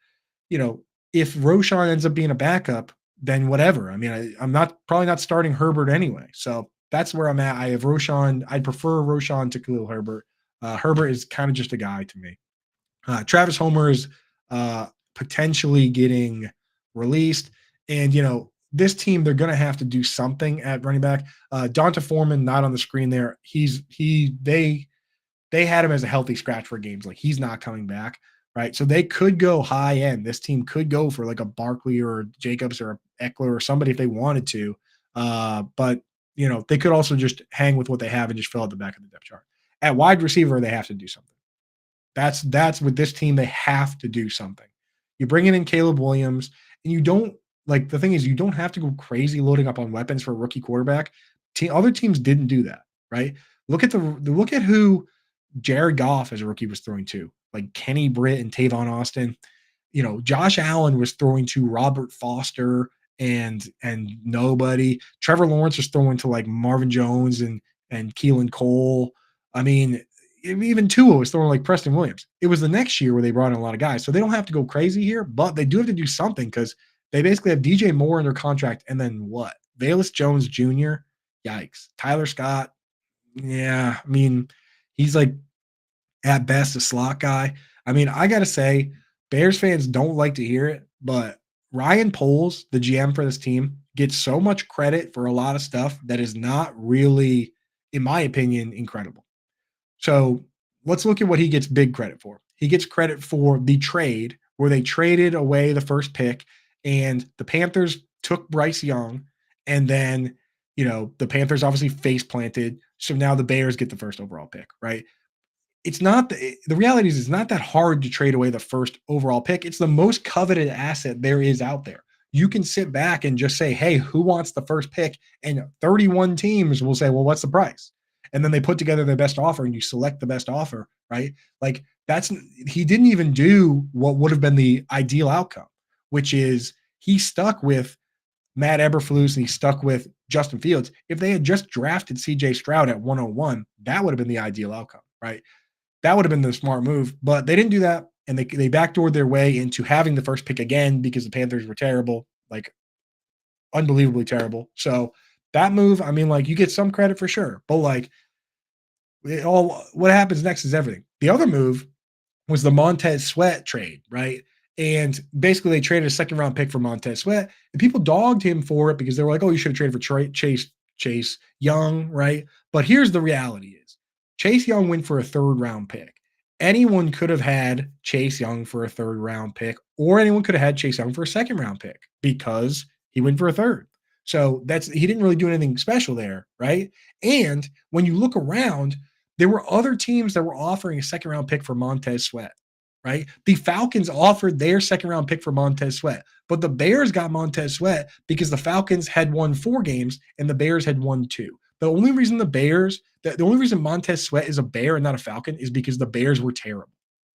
you know, if Roschon ends up being a backup, then whatever. I mean, I'm probably not starting Herbert anyway. So that's where I'm at. I have Roschon. I'd prefer Roschon to Khalil Herbert. Herbert is kind of just a guy to me. Travis Homer is potentially getting released. And, this team, they're going to have to do something at running back. D'Onta Foreman, not on the screen there. They had him as a healthy scratch for games. Like, he's not coming back, right? So they could go high end. This team could go for like a Barkley or a Jacobs or a Eckler or somebody if they wanted to. But they could also just hang with what they have and just fill out the back of the depth chart. At wide receiver, they have to do something. That's with this team, they have to do something. You bring in Caleb Williams, and you don't the thing is you don't have to go crazy loading up on weapons for a rookie quarterback. Other teams didn't do that, right? Look at who Jared Goff as a rookie was throwing to, like Kenny Britt and Tavon Austin. Josh Allen was throwing to Robert Foster and nobody. Trevor Lawrence was throwing to like Marvin Jones and Keelan Cole. I mean, even Tua was throwing like Preston Williams. It was the next year where they brought in a lot of guys. So they don't have to go crazy here, but they do have to do something because they basically have DJ Moore under contract. And then what? Velus Jones Jr. Yikes. Tyler Scott. Yeah. I mean, he's like at best a slot guy. I mean, I got to say, Bears fans don't like to hear it, but Ryan Poles, the GM for this team, gets so much credit for a lot of stuff that is not really, in my opinion, incredible. So let's look at what he gets big credit for. He gets credit for the trade where they traded away the first pick and the Panthers took Bryce Young. And then, the Panthers obviously face planted. So now the Bears get the first overall pick, right? It's not the reality is it's not that hard to trade away the first overall pick. It's the most coveted asset there is out there. You can sit back and just say, hey, who wants the first pick? And 31 teams will say, well, what's the price? And then they put together their best offer and you select the best offer, right? Like he didn't even do what would have been the ideal outcome, which is he stuck with Matt Eberflus and he stuck with Justin Fields. If they had just drafted CJ Stroud at 101, that would have been the ideal outcome, right? That would have been the smart move, but they didn't do that. And they backdoored their way into having the first pick again because the Panthers were terrible, like unbelievably terrible. So that move, I mean, like you get some credit for sure, but like what happens next is everything. The other move was the Montez Sweat trade, right? And basically they traded a second round pick for Montez Sweat and people dogged him for it because they were like, oh, you should have traded for Chase Young, right? But here's the reality is Chase Young went for a third round pick. Anyone could have had Chase Young for a third round pick, or anyone could have had Chase Young for a second round pick because he went for a third. So he didn't really do anything special there, right? And when you look around, there were other teams that were offering a second round pick for Montez Sweat, right? The Falcons offered their second round pick for Montez Sweat, but the Bears got Montez Sweat because the Falcons had won 4 games and the Bears had won 2. The only reason Montez Sweat is a Bear and not a Falcon is because the Bears were terrible.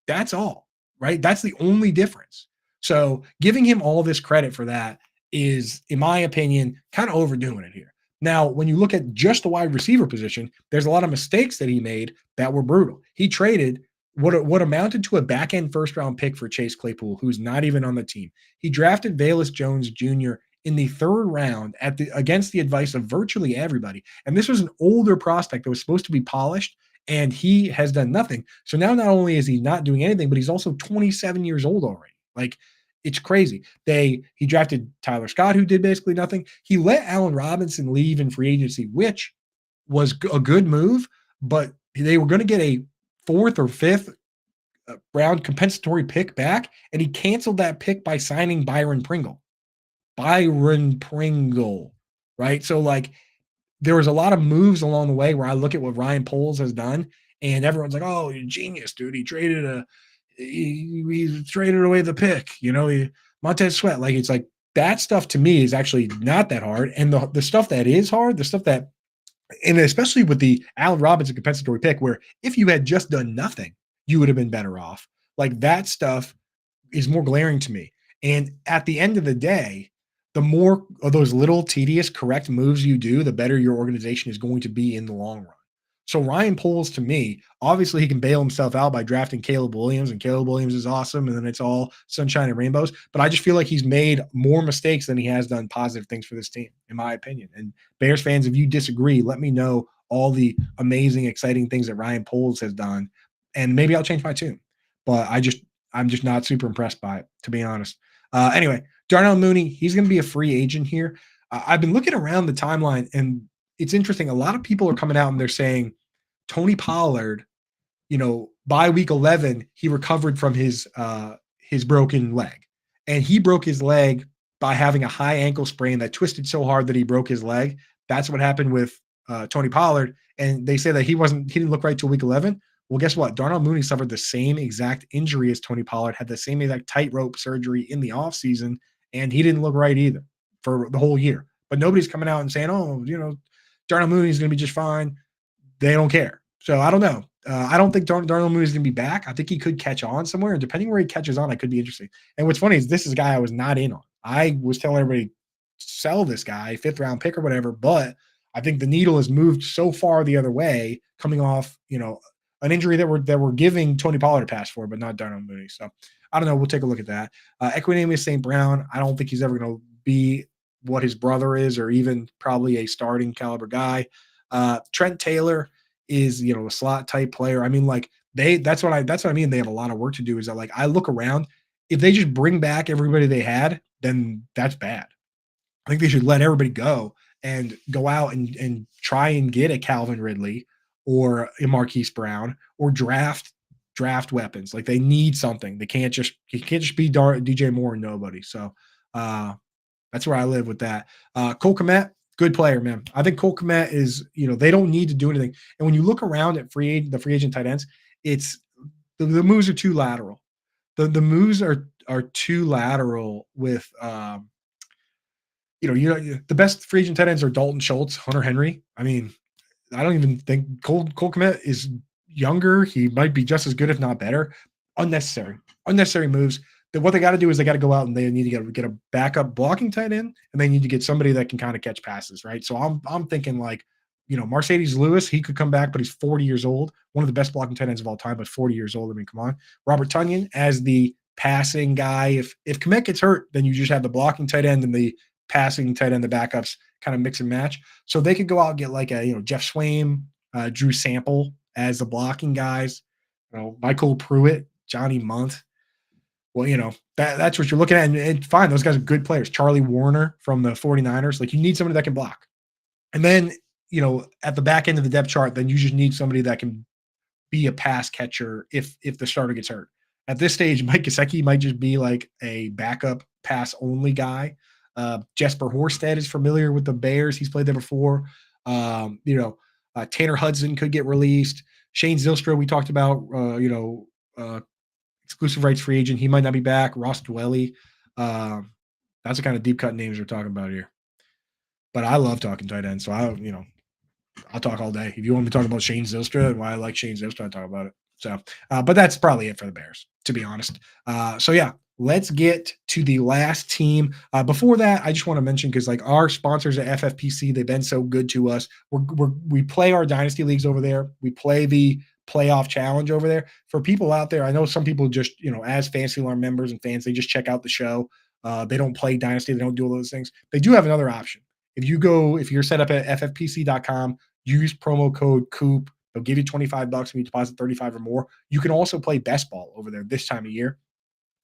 That's all, right? That's the only difference. So giving him all this credit for that is, in my opinion, kind of overdoing it here. Now, when you look at just the wide receiver position, there's a lot of mistakes that he made that were brutal. He traded what amounted to a back-end first-round pick for Chase Claypool, who's not even on the team. He drafted Velus Jones Jr. in the third round against the advice of virtually everybody. And this was an older prospect that was supposed to be polished, and he has done nothing. So now not only is he not doing anything, but he's also 27 years old already. Like, it's crazy. He drafted Tyler Scott, who did basically nothing. He let Allen Robinson leave in free agency, which was a good move, but they were going to get a 4th or 5th round compensatory pick back, and he canceled that pick by signing Byron Pringle, right? So, like, there was a lot of moves along the way where I look at what Ryan Poles has done, and everyone's like, oh, you're a genius, dude. He traded away the pick, Montez Sweat. Like, it's like that stuff to me is actually not that hard. And the stuff that is hard, the stuff that And especially with the Allen Robinson compensatory pick, where if you had just done nothing, you would have been better off. Like that stuff is more glaring to me. And at the end of the day, the more of those little tedious correct moves you do, the better your organization is going to be in the long run. So Ryan Poles, to me, obviously he can bail himself out by drafting Caleb Williams, and Caleb Williams is awesome, and then it's all sunshine and rainbows. But I just feel like he's made more mistakes than he has done positive things for this team, in my opinion. And Bears fans, if you disagree, let me know all the amazing, exciting things that Ryan Poles has done, and maybe I'll change my tune. But I'm just not super impressed by it, to be honest. Anyway, Darnell Mooney, he's going to be a free agent here. I've been looking around the timeline, and it's interesting. A lot of people are coming out and they're saying Tony Pollard, by week 11, he recovered from his broken leg, and he broke his leg by having a high ankle sprain that twisted so hard that he broke his leg. That's what happened with Tony Pollard, and they say that he didn't look right till week 11. Well, guess what? Darnell Mooney suffered the same exact injury as Tony Pollard, had the same exact tightrope surgery in the offseason, and he didn't look right either for the whole year. But nobody's coming out and saying, oh, Darnell Mooney's going to be just fine. They don't care. So I don't know. I don't think Darnell Mooney is going to be back. I think he could catch on somewhere. And depending where he catches on, it could be interesting. And what's funny is this is a guy I was not in on. I was telling everybody, sell this guy, 5th round pick or whatever. But I think the needle has moved so far the other way, coming off, an injury that we're giving Tony Pollard a pass for, but not Darnell Mooney. So I don't know. We'll take a look at that. Equanimeous St. Brown, I don't think he's ever going to be what his brother is, or even probably a starting caliber guy. Trent Taylor is, a slot type player. I mean, like that's what I mean. They have a lot of work to do. Is that, like, I look around, if they just bring back everybody they had, then that's bad. I think they should let everybody go and go out and try and get a Calvin Ridley or a Marquise Brown, or draft weapons. Like, they need something. They can't just be DJ Moore and nobody. So that's where I live with that. Cole Kmet, good player, man. I think Cole Kmet is, they don't need to do anything. And when you look around at the free agent tight ends, it's the moves are too lateral. The moves are too lateral with, the best free agent tight ends are Dalton Schultz, Hunter Henry. I mean, I don't even think Cole Kmet is younger. He might be just as good, if not better. Unnecessary moves. What they got to do is they got to go out and they need to get a backup blocking tight end, and they need to get somebody that can kind of catch passes, right? So I'm thinking, like, Mercedes Lewis, he could come back, but he's 40 years old. One of the best blocking tight ends of all time, but 40 years old. I mean, come on. Robert Tonyan as the passing guy. If Kmet gets hurt, then you just have the blocking tight end and the passing tight end, the backups kind of mix and match. So they could go out and get like a, Jeff Swaim, Drew Sample as the blocking guys, Michael Pruitt, Johnny Munt. Well, that's what you're looking at. And fine, those guys are good players. Charlie Warner from the 49ers. Like, you need somebody that can block. And then, at the back end of the depth chart, then you just need somebody that can be a pass catcher if the starter gets hurt. At this stage, Mike Gesicki might just be like a backup pass-only guy. Jesper Horsted is familiar with the Bears. He's played there before. Tanner Hudson could get released. Shane Zylstra, we talked about, exclusive rights free agent. He might not be back. Ross Dwelly. That's the kind of deep cut names we're talking about here. But I love talking tight ends, so I'll talk all day. If you want me to talk about Shane Zylstra and why I like Shane Zylstra, I'll talk about it. So, but that's probably it for the Bears, to be honest. So yeah, let's get to the last team. Before that, I just want to mention, because like our sponsors at FFPC, they've been so good to us. We play our dynasty leagues over there. We play the playoff challenge over there. For people out there, I know some people just, as Fantasy Alarm members and fans, they just check out the show. They don't play dynasty. They don't do all those things. They do have another option. If you're set up at ffpc.com, use promo code Coop. They'll give you $25 when you deposit 35 or more. You can also play best ball over there this time of year.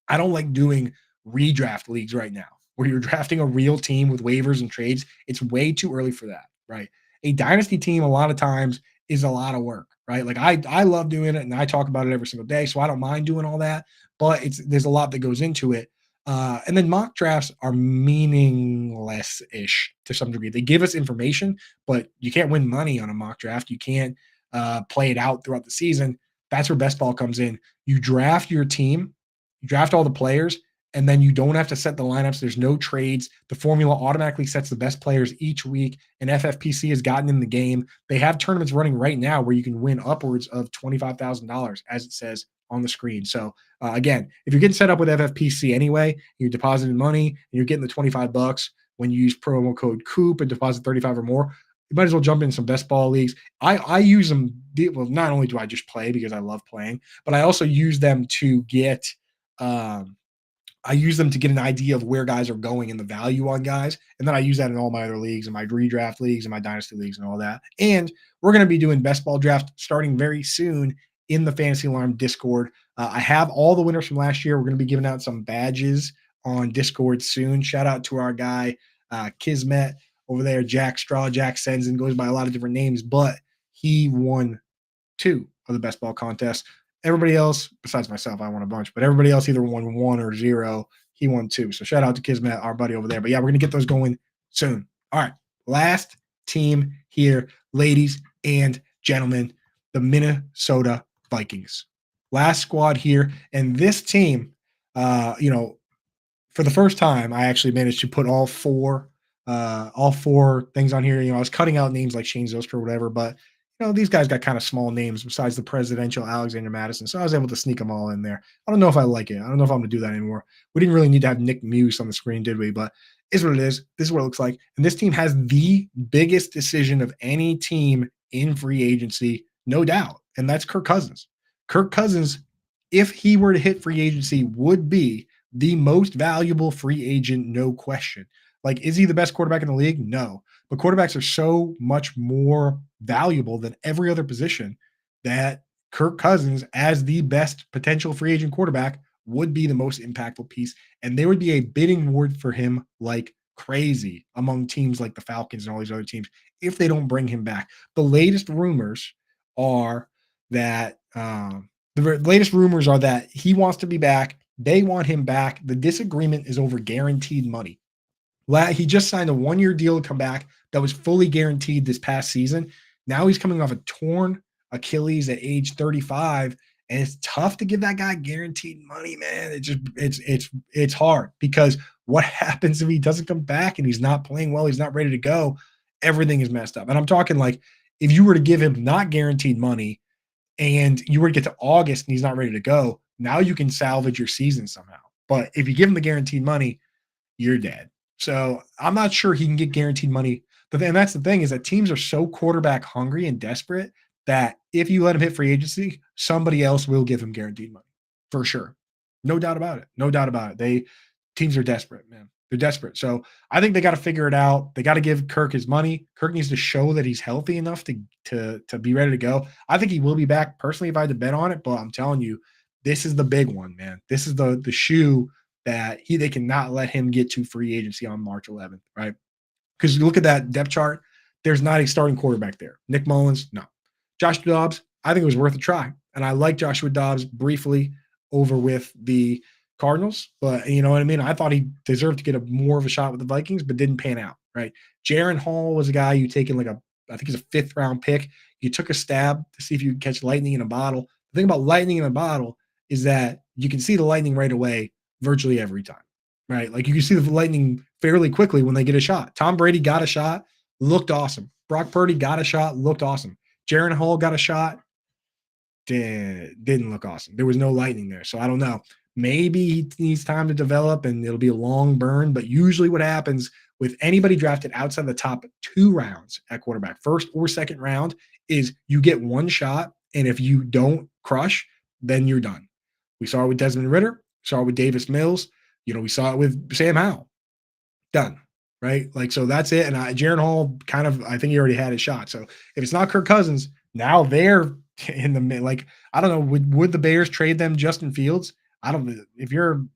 I don't like doing redraft leagues right now, where you're drafting a real team with waivers and trades. It's way too early for that, right? A dynasty team, a lot of times, is a lot of work, right? Like, I love doing it, and I talk about it every single day, so I don't mind doing all that, but there's a lot that goes into it. And then mock drafts are meaningless-ish to some degree. They give us information, but you can't win money on a mock draft. You can't play it out throughout the season. That's where best ball comes in. You draft your team, you draft all the players, and then you don't have to set the lineups. There's no trades. The formula automatically sets the best players each week, and FFPC has gotten in the game. They have tournaments running right now where you can win upwards of $25,000, as it says on the screen. So again, if you're getting set up with FFPC anyway, you're depositing money and you're getting the $25 when you use promo code Coop and deposit 35 or more, you might as well jump in some best ball leagues. I use them. Well, not only do I just play because I love playing, but I also use them to get I use them to get an idea of where guys are going and the value on guys. And then I use that in all my other leagues, and my redraft leagues and my dynasty leagues and all that. And we're going to be doing best ball draft starting very soon in the Fantasy Alarm Discord. I have all the winners from last year. We're going to be giving out some badges on Discord soon. Shout out to our guy, Kismet over there, Jack Straw, Jack Senzen, goes by a lot of different names, but he won 2 of the best ball contests. Everybody else, besides myself, I won a bunch, but everybody else either won 1 or 0. He won 2. So shout out to Kismet, our buddy over there. But yeah, we're going to get those going soon. All right. Last team here, ladies and gentlemen, the Minnesota Vikings. Last squad here. And this team, for the first time, I actually managed to put all four things on here. I was cutting out names like Shane Zoster or whatever, but these guys got kind of small names besides the presidential Alexander Madison. So I was able to sneak them all in there. I don't know if I like it. I don't know if I'm going to do that anymore. We didn't really need to have Nick Muse on the screen, did we? But it's what it is. This is what it looks like. And this team has the biggest decision of any team in free agency, no doubt. And that's Kirk Cousins. Kirk Cousins, if he were to hit free agency, would be the most valuable free agent, no question. Like, is he the best quarterback in the league? No. But quarterbacks are so much more valuable than every other position that Kirk Cousins, as the best potential free agent quarterback, would be the most impactful piece. And there would be a bidding war for him like crazy among teams like the Falcons and all these other teams if they don't bring him back. The latest rumors are that he wants to be back. They want him back. The disagreement is over guaranteed money. He just signed a 1-year deal to come back that was fully guaranteed this past season. Now he's coming off a torn Achilles at age 35, and it's tough to give that guy guaranteed money, man. It's hard because what happens if he doesn't come back and he's not playing well, he's not ready to go, everything is messed up. And I'm talking like if you were to give him not guaranteed money and you were to get to August and he's not ready to go, now you can salvage your season somehow. But if you give him the guaranteed money, you're dead. So I'm not sure he can get guaranteed money. And that's the thing is that teams are so quarterback hungry and desperate that if you let him hit free agency, somebody else will give him guaranteed money for sure. No doubt about it. No doubt about it. Teams are desperate, man. They're desperate. So I think they got to figure it out. They got to give Kirk his money. Kirk needs to show that he's healthy enough to be ready to go. I think he will be back personally if I had to bet on it, but I'm telling you, this is the big one, man. This is the shoe that they cannot let him get to free agency on March 11th, right? Because you look at that depth chart, there's not a starting quarterback there. Nick Mullins, no. Josh Dobbs, I think it was worth a try. And I like Joshua Dobbs briefly over with the Cardinals, but you know what I mean? I thought he deserved to get more of a shot with the Vikings, but didn't pan out, right? Jaron Hall was a guy you take in I think he's a 5th round pick. You took a stab to see if you could catch lightning in a bottle. The thing about lightning in a bottle is that you can see the lightning right away virtually every time, right? Like you can see the lightning fairly quickly when they get a shot. Tom Brady got a shot, looked awesome. Brock Purdy got a shot, looked awesome. Jaron Hall got a shot, didn't look awesome. There was no lightning there. So I don't know. Maybe he needs time to develop and it'll be a long burn. But usually what happens with anybody drafted outside the top 2 rounds at quarterback, 1st or 2nd round, is you get one shot. And if you don't crush, then you're done. We saw it with Desmond Ridder. Saw it with Davis Mills. We saw it with Sam Howell. Done. Right? Like, so that's it. And Jaron Hall I think he already had his shot. So if it's not Kirk Cousins, now they're in the, I don't know, would the Bears trade them Justin Fields? I don't,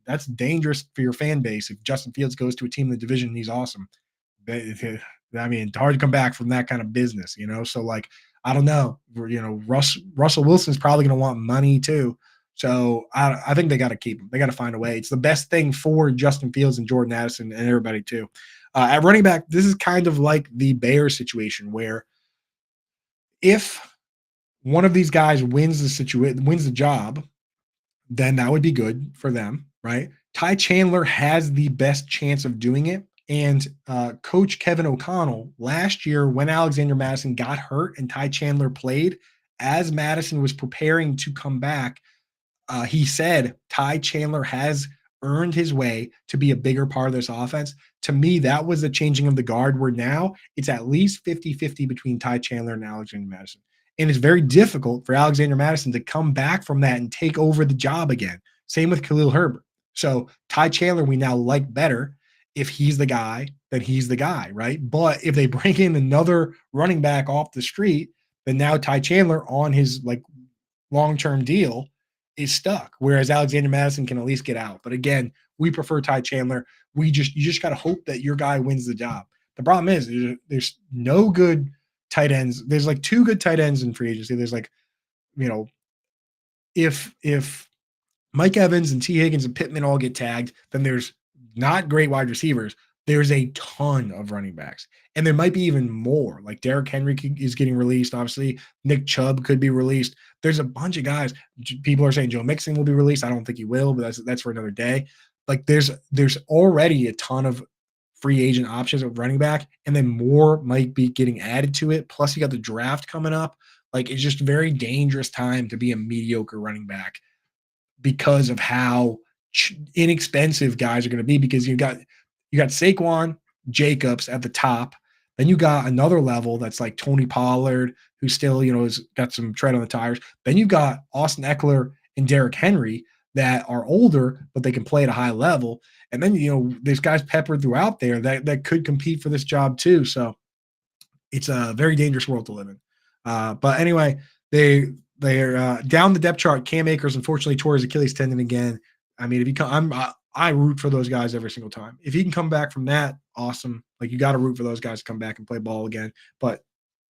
that's dangerous for your fan base. If Justin Fields goes to a team in the division and he's awesome, it's hard to come back from that kind of business, So I don't know, Russell Wilson's probably going to want money too. So I think they got to keep him. They got to find a way. It's the best thing for Justin Fields and Jordan Addison and everybody too. At running back, this is kind of like the Bears situation where if one of these guys wins the job, then that would be good for them, right? Ty Chandler has the best chance of doing it. And Coach Kevin O'Connell last year, when Alexander Madison got hurt and Ty Chandler played, as Madison was preparing to come back, he said Ty Chandler has earned his way to be a bigger part of this offense. To me, that was the changing of the guard, where now it's at least 50-50 between Ty Chandler and Alexander Madison. And it's very difficult for Alexander Madison to come back from that and take over the job again. Same with Khalil Herbert. So Ty Chandler, we now like better. If he's the guy, then he's the guy, right? But if they bring in another running back off the street, then now Ty Chandler on his like long-term deal is stuck. Whereas Alexander Madison can at least get out. But again, we prefer Ty Chandler. You just got to hope that your guy wins the job. The problem is there's no good tight ends. There's like two good tight ends in free agency. There's like, you know, if Mike Evans and T. Higgins and Pittman all get tagged, then there's not great wide receivers. There's a ton of running backs. And there might be even more. Like Derrick Henry is getting released, obviously. Nick Chubb could be released. There's a bunch of guys. People are saying Joe Mixon will be released. I don't think he will, but that's for another day. Like there's already a ton of free agent options at running back, and then more might be getting added to it. Plus, you got the draft coming up. Like it's just a very dangerous time to be a mediocre running back because of how inexpensive guys are going to be, because you got Saquon Jacobs at the top. Then you got another level that's like Tony Pollard, who still, has got some tread on the tires. Then you've got Austin Eckler and Derrick Henry that are older, but they can play at a high level. And then, there's guys peppered throughout there that could compete for this job too. So it's a very dangerous world to live in. But anyway, they're down the depth chart. Cam Akers unfortunately tore his Achilles tendon again. I mean, if he I root for those guys every single time. If he can come back from that, awesome. Like you got to root for those guys to come back and play ball again. But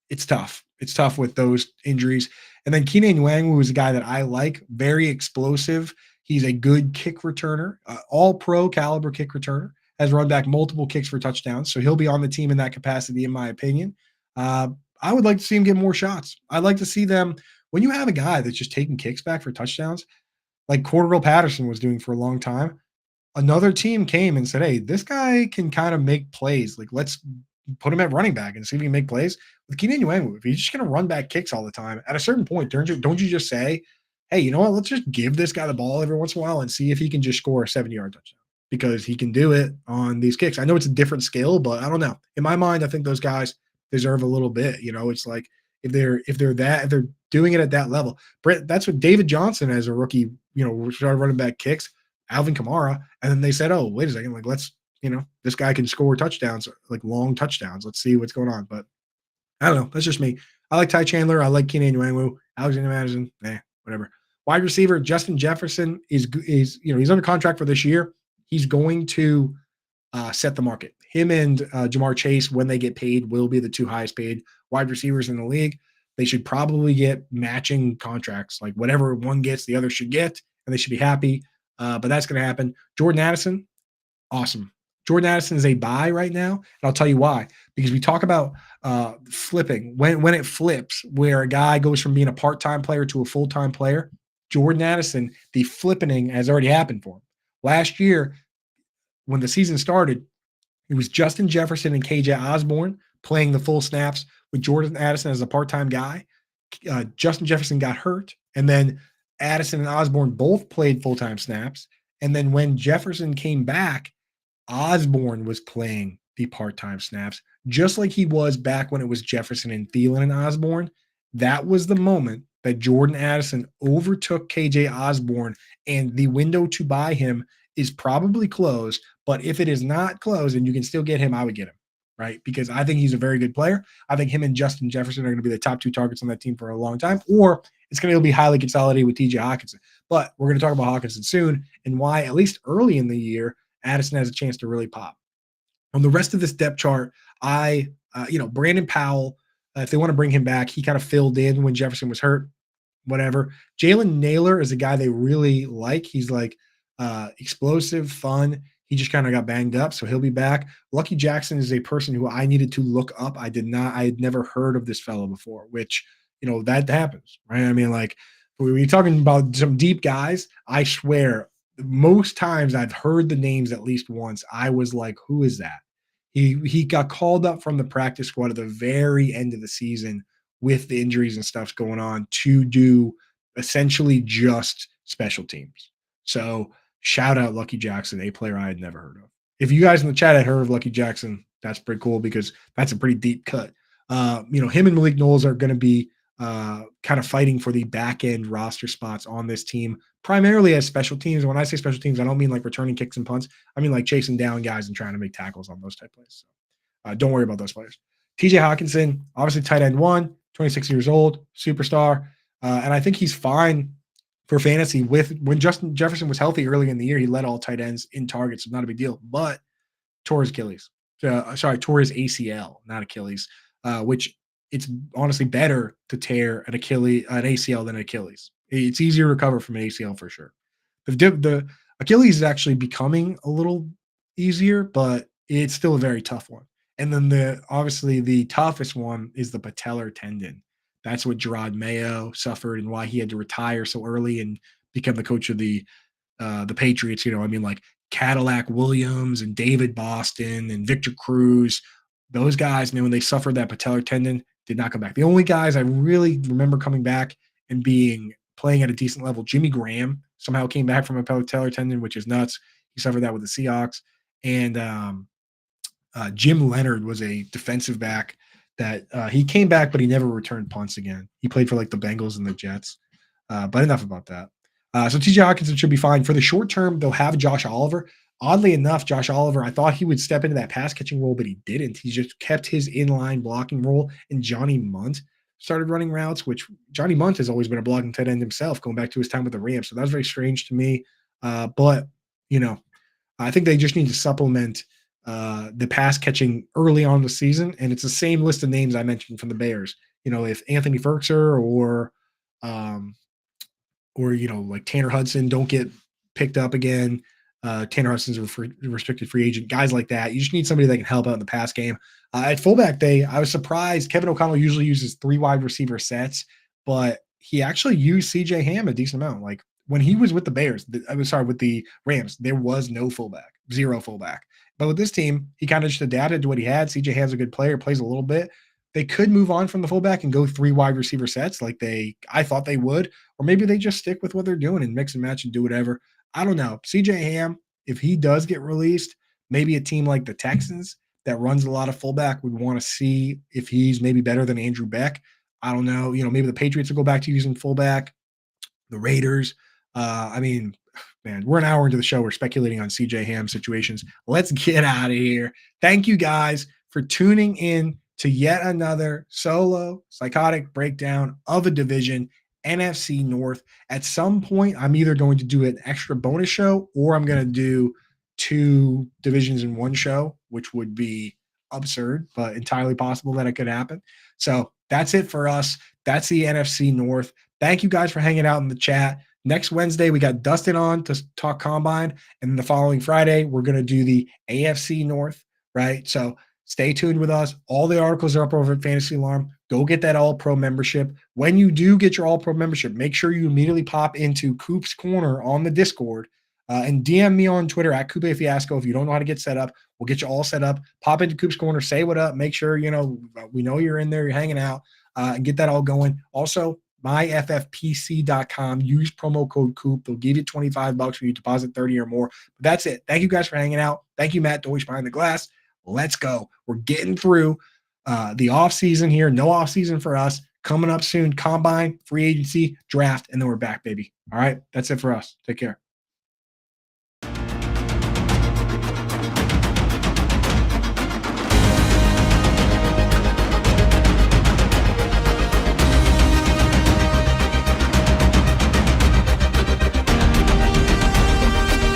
it's tough. It's tough with those injuries. And then Keenan Nwangwu is a guy that I like, very explosive. He's a good kick returner, all pro caliber kick returner, has run back multiple kicks for touchdowns. So he'll be on the team in that capacity, in my opinion. I would like to see him get more shots. I'd like to see them, when you have a guy that's just taking kicks back for touchdowns, like Cordell Patterson was doing for a long time, another team came and said, hey, this guy can kind of make plays. Like, let's put him at running back and see if he can make plays. With Keenan Nwangwu, if he's just going to run back kicks all the time, at a certain point, don't you just say, hey, you know what? Let's just give this guy the ball every once in a while and see if he can just score a 70-yard touchdown, because he can do it on these kicks. I know it's a different skill, but I don't know. In my mind, I think those guys deserve a little bit. It's like if they're doing it at that level. That's what David Johnson as a rookie, started running back kicks, Alvin Kamara, and then they said, oh, wait a second, like let's, this guy can score touchdowns, like long touchdowns. Let's see what's going on. But I don't know. That's just me. I like Ty Chandler. I like Keenan Nwangwu. Alexander Madison, whatever. Wide receiver Justin Jefferson is he's under contract for this year. He's going to set the market. Him and Jamar Chase, when they get paid, will be the two highest paid wide receivers in the league. They should probably get matching contracts. Like whatever one gets, the other should get, and they should be happy. But that's going to happen. Jordan Addison, awesome. Jordan Addison is a buy right now, and I'll tell you why. Because we talk about flipping. When it flips, where a guy goes from being a part-time player to a full-time player, Jordan Addison, the flippening has already happened for him. Last year, when the season started, it was Justin Jefferson and KJ Osborn playing the full snaps with Jordan Addison as a part-time guy. Justin Jefferson got hurt, and then Addison and Osborn both played full-time snaps. And then when Jefferson came back, Osborn was playing the part-time snaps, just like he was back when it was Jefferson and Thielen and Osborn. That was the moment that Jordan Addison overtook KJ Osborn, and the window to buy him is probably closed. But if it is not closed and you can still get him, I would get him, right? Because I think he's a very good player. I think him and Justin Jefferson are going to be the top two targets on that team for a long time, or it's going to be highly consolidated with TJ Hockenson. But we're going to talk about Hockenson soon and why, at least early in the year, Addison has a chance to really pop. On the rest of this depth chart, Brandon Powell, if they want to bring him back, he kind of filled in when Jefferson was hurt, whatever. Jalen Naylor is a guy they really like. He's like explosive, fun. He just kind of got banged up, so he'll be back. Lucky Jackson is a person who I needed to look up. I had never heard of this fellow before, which, that happens, right? I mean, like when you're talking about some deep guys, I swear, most times I've heard the names at least once. I was like, who is that? He got called up from the practice squad at the very end of the season with the injuries and stuff going on to do essentially just special teams. So shout out Lucky Jackson, a player I had never heard of. If you guys in the chat had heard of Lucky Jackson, that's pretty cool because that's a pretty deep cut. Him and Malik Knowles are going to be kind of fighting for the back end roster spots on this team, primarily as special teams. When I say special teams, I don't mean like returning kicks and punts. I mean like chasing down guys and trying to make tackles on those type plays. So, don't worry about those players. TJ Hawkinson, obviously tight end 1, 26 years old, superstar. And I think he's fine for fantasy when Justin Jefferson was healthy early in the year. He led all tight ends in targets, so not a big deal. But tore his Achilles. Tore his ACL, not Achilles, which it's honestly better to tear an ACL than an Achilles. It's easier to recover from an ACL for sure. The Achilles is actually becoming a little easier, but it's still a very tough one. And then obviously the toughest one is the patellar tendon. That's what Gerard Mayo suffered and why he had to retire so early and become the coach of the Patriots. Like Cadillac Williams and David Boston and Victor Cruz. Those guys, when they suffered that patellar tendon, did not come back. The only guys I really remember coming back and playing at a decent level, Jimmy Graham somehow came back from a patellar tendon, which is nuts. He suffered that with the Seahawks. And Jim Leonard was a defensive back that he came back, but he never returned punts again. He played for like the Bengals and the Jets. But enough about that. So TJ Hawkinson should be fine. For the short term, they'll have Josh Oliver. Oddly enough, Josh Oliver, I thought he would step into that pass catching role, but he didn't. He just kept his inline blocking role, and Johnny Munt started running routes, which Johnny Munt has always been a blocking tight end himself, going back to his time with the Rams. So that was very strange to me. But I think they just need to supplement the pass catching early on in the season, and it's the same list of names I mentioned from the Bears. If Anthony Ferkser or like Tanner Hudson don't get picked up again. Tanner Hudson's a restricted free agent. Guys like that, you just need somebody that can help out in the pass game. At fullback day, I was surprised. Kevin O'Connell usually uses 3 wide receiver sets, but he actually used CJ Ham a decent amount. Like when he was with the Bears, with the Rams, there was no fullback, 0 fullback. But with this team, he kind of just adapted to what he had. CJ Ham's a good player, plays a little bit. They could move on from the fullback and go 3 wide receiver sets like I thought they would, or maybe they just stick with what they're doing and mix and match and do whatever. I don't know. CJ Ham, if he does get released, maybe a team like the Texans that runs a lot of fullback would want to see if he's maybe better than Andrew Beck. I don't know. Maybe the Patriots will go back to using fullback, the Raiders. Man, we're an hour into the show. We're speculating on CJ Ham situations. Let's get out of here. Thank you guys for tuning in to yet another solo psychotic breakdown of a division, NFC North. At some point, I'm either going to do an extra bonus show or I'm going to do 2 divisions in one show, which would be absurd, but entirely possible that it could happen. So that's it for us. That's the NFC North. Thank you guys for hanging out in the chat. Next Wednesday, we got Dustin on to talk Combine. And the following Friday, we're going to do the AFC North, right? So stay tuned with us. All the articles are up over at Fantasy Alarm. Go get that All-Pro membership. When you do get your All-Pro membership, make sure you immediately pop into Coop's Corner on the Discord and DM me on Twitter at Coop Fiasco. If you don't know how to get set up, we'll get you all set up. Pop into Coop's Corner, say what up. Make sure, we know you're in there, you're hanging out, and get that all going. Also, myffpc.com. Use promo code Coop. They'll give you $25 when you deposit 30 or more. But that's it. Thank you guys for hanging out. Thank you, Matt Deutsch behind the glass. Let's go. We're getting through the off season here. No off season for us. Coming up soon, Combine, free agency, draft, and then we're back, baby. All right. That's it for us. Take care.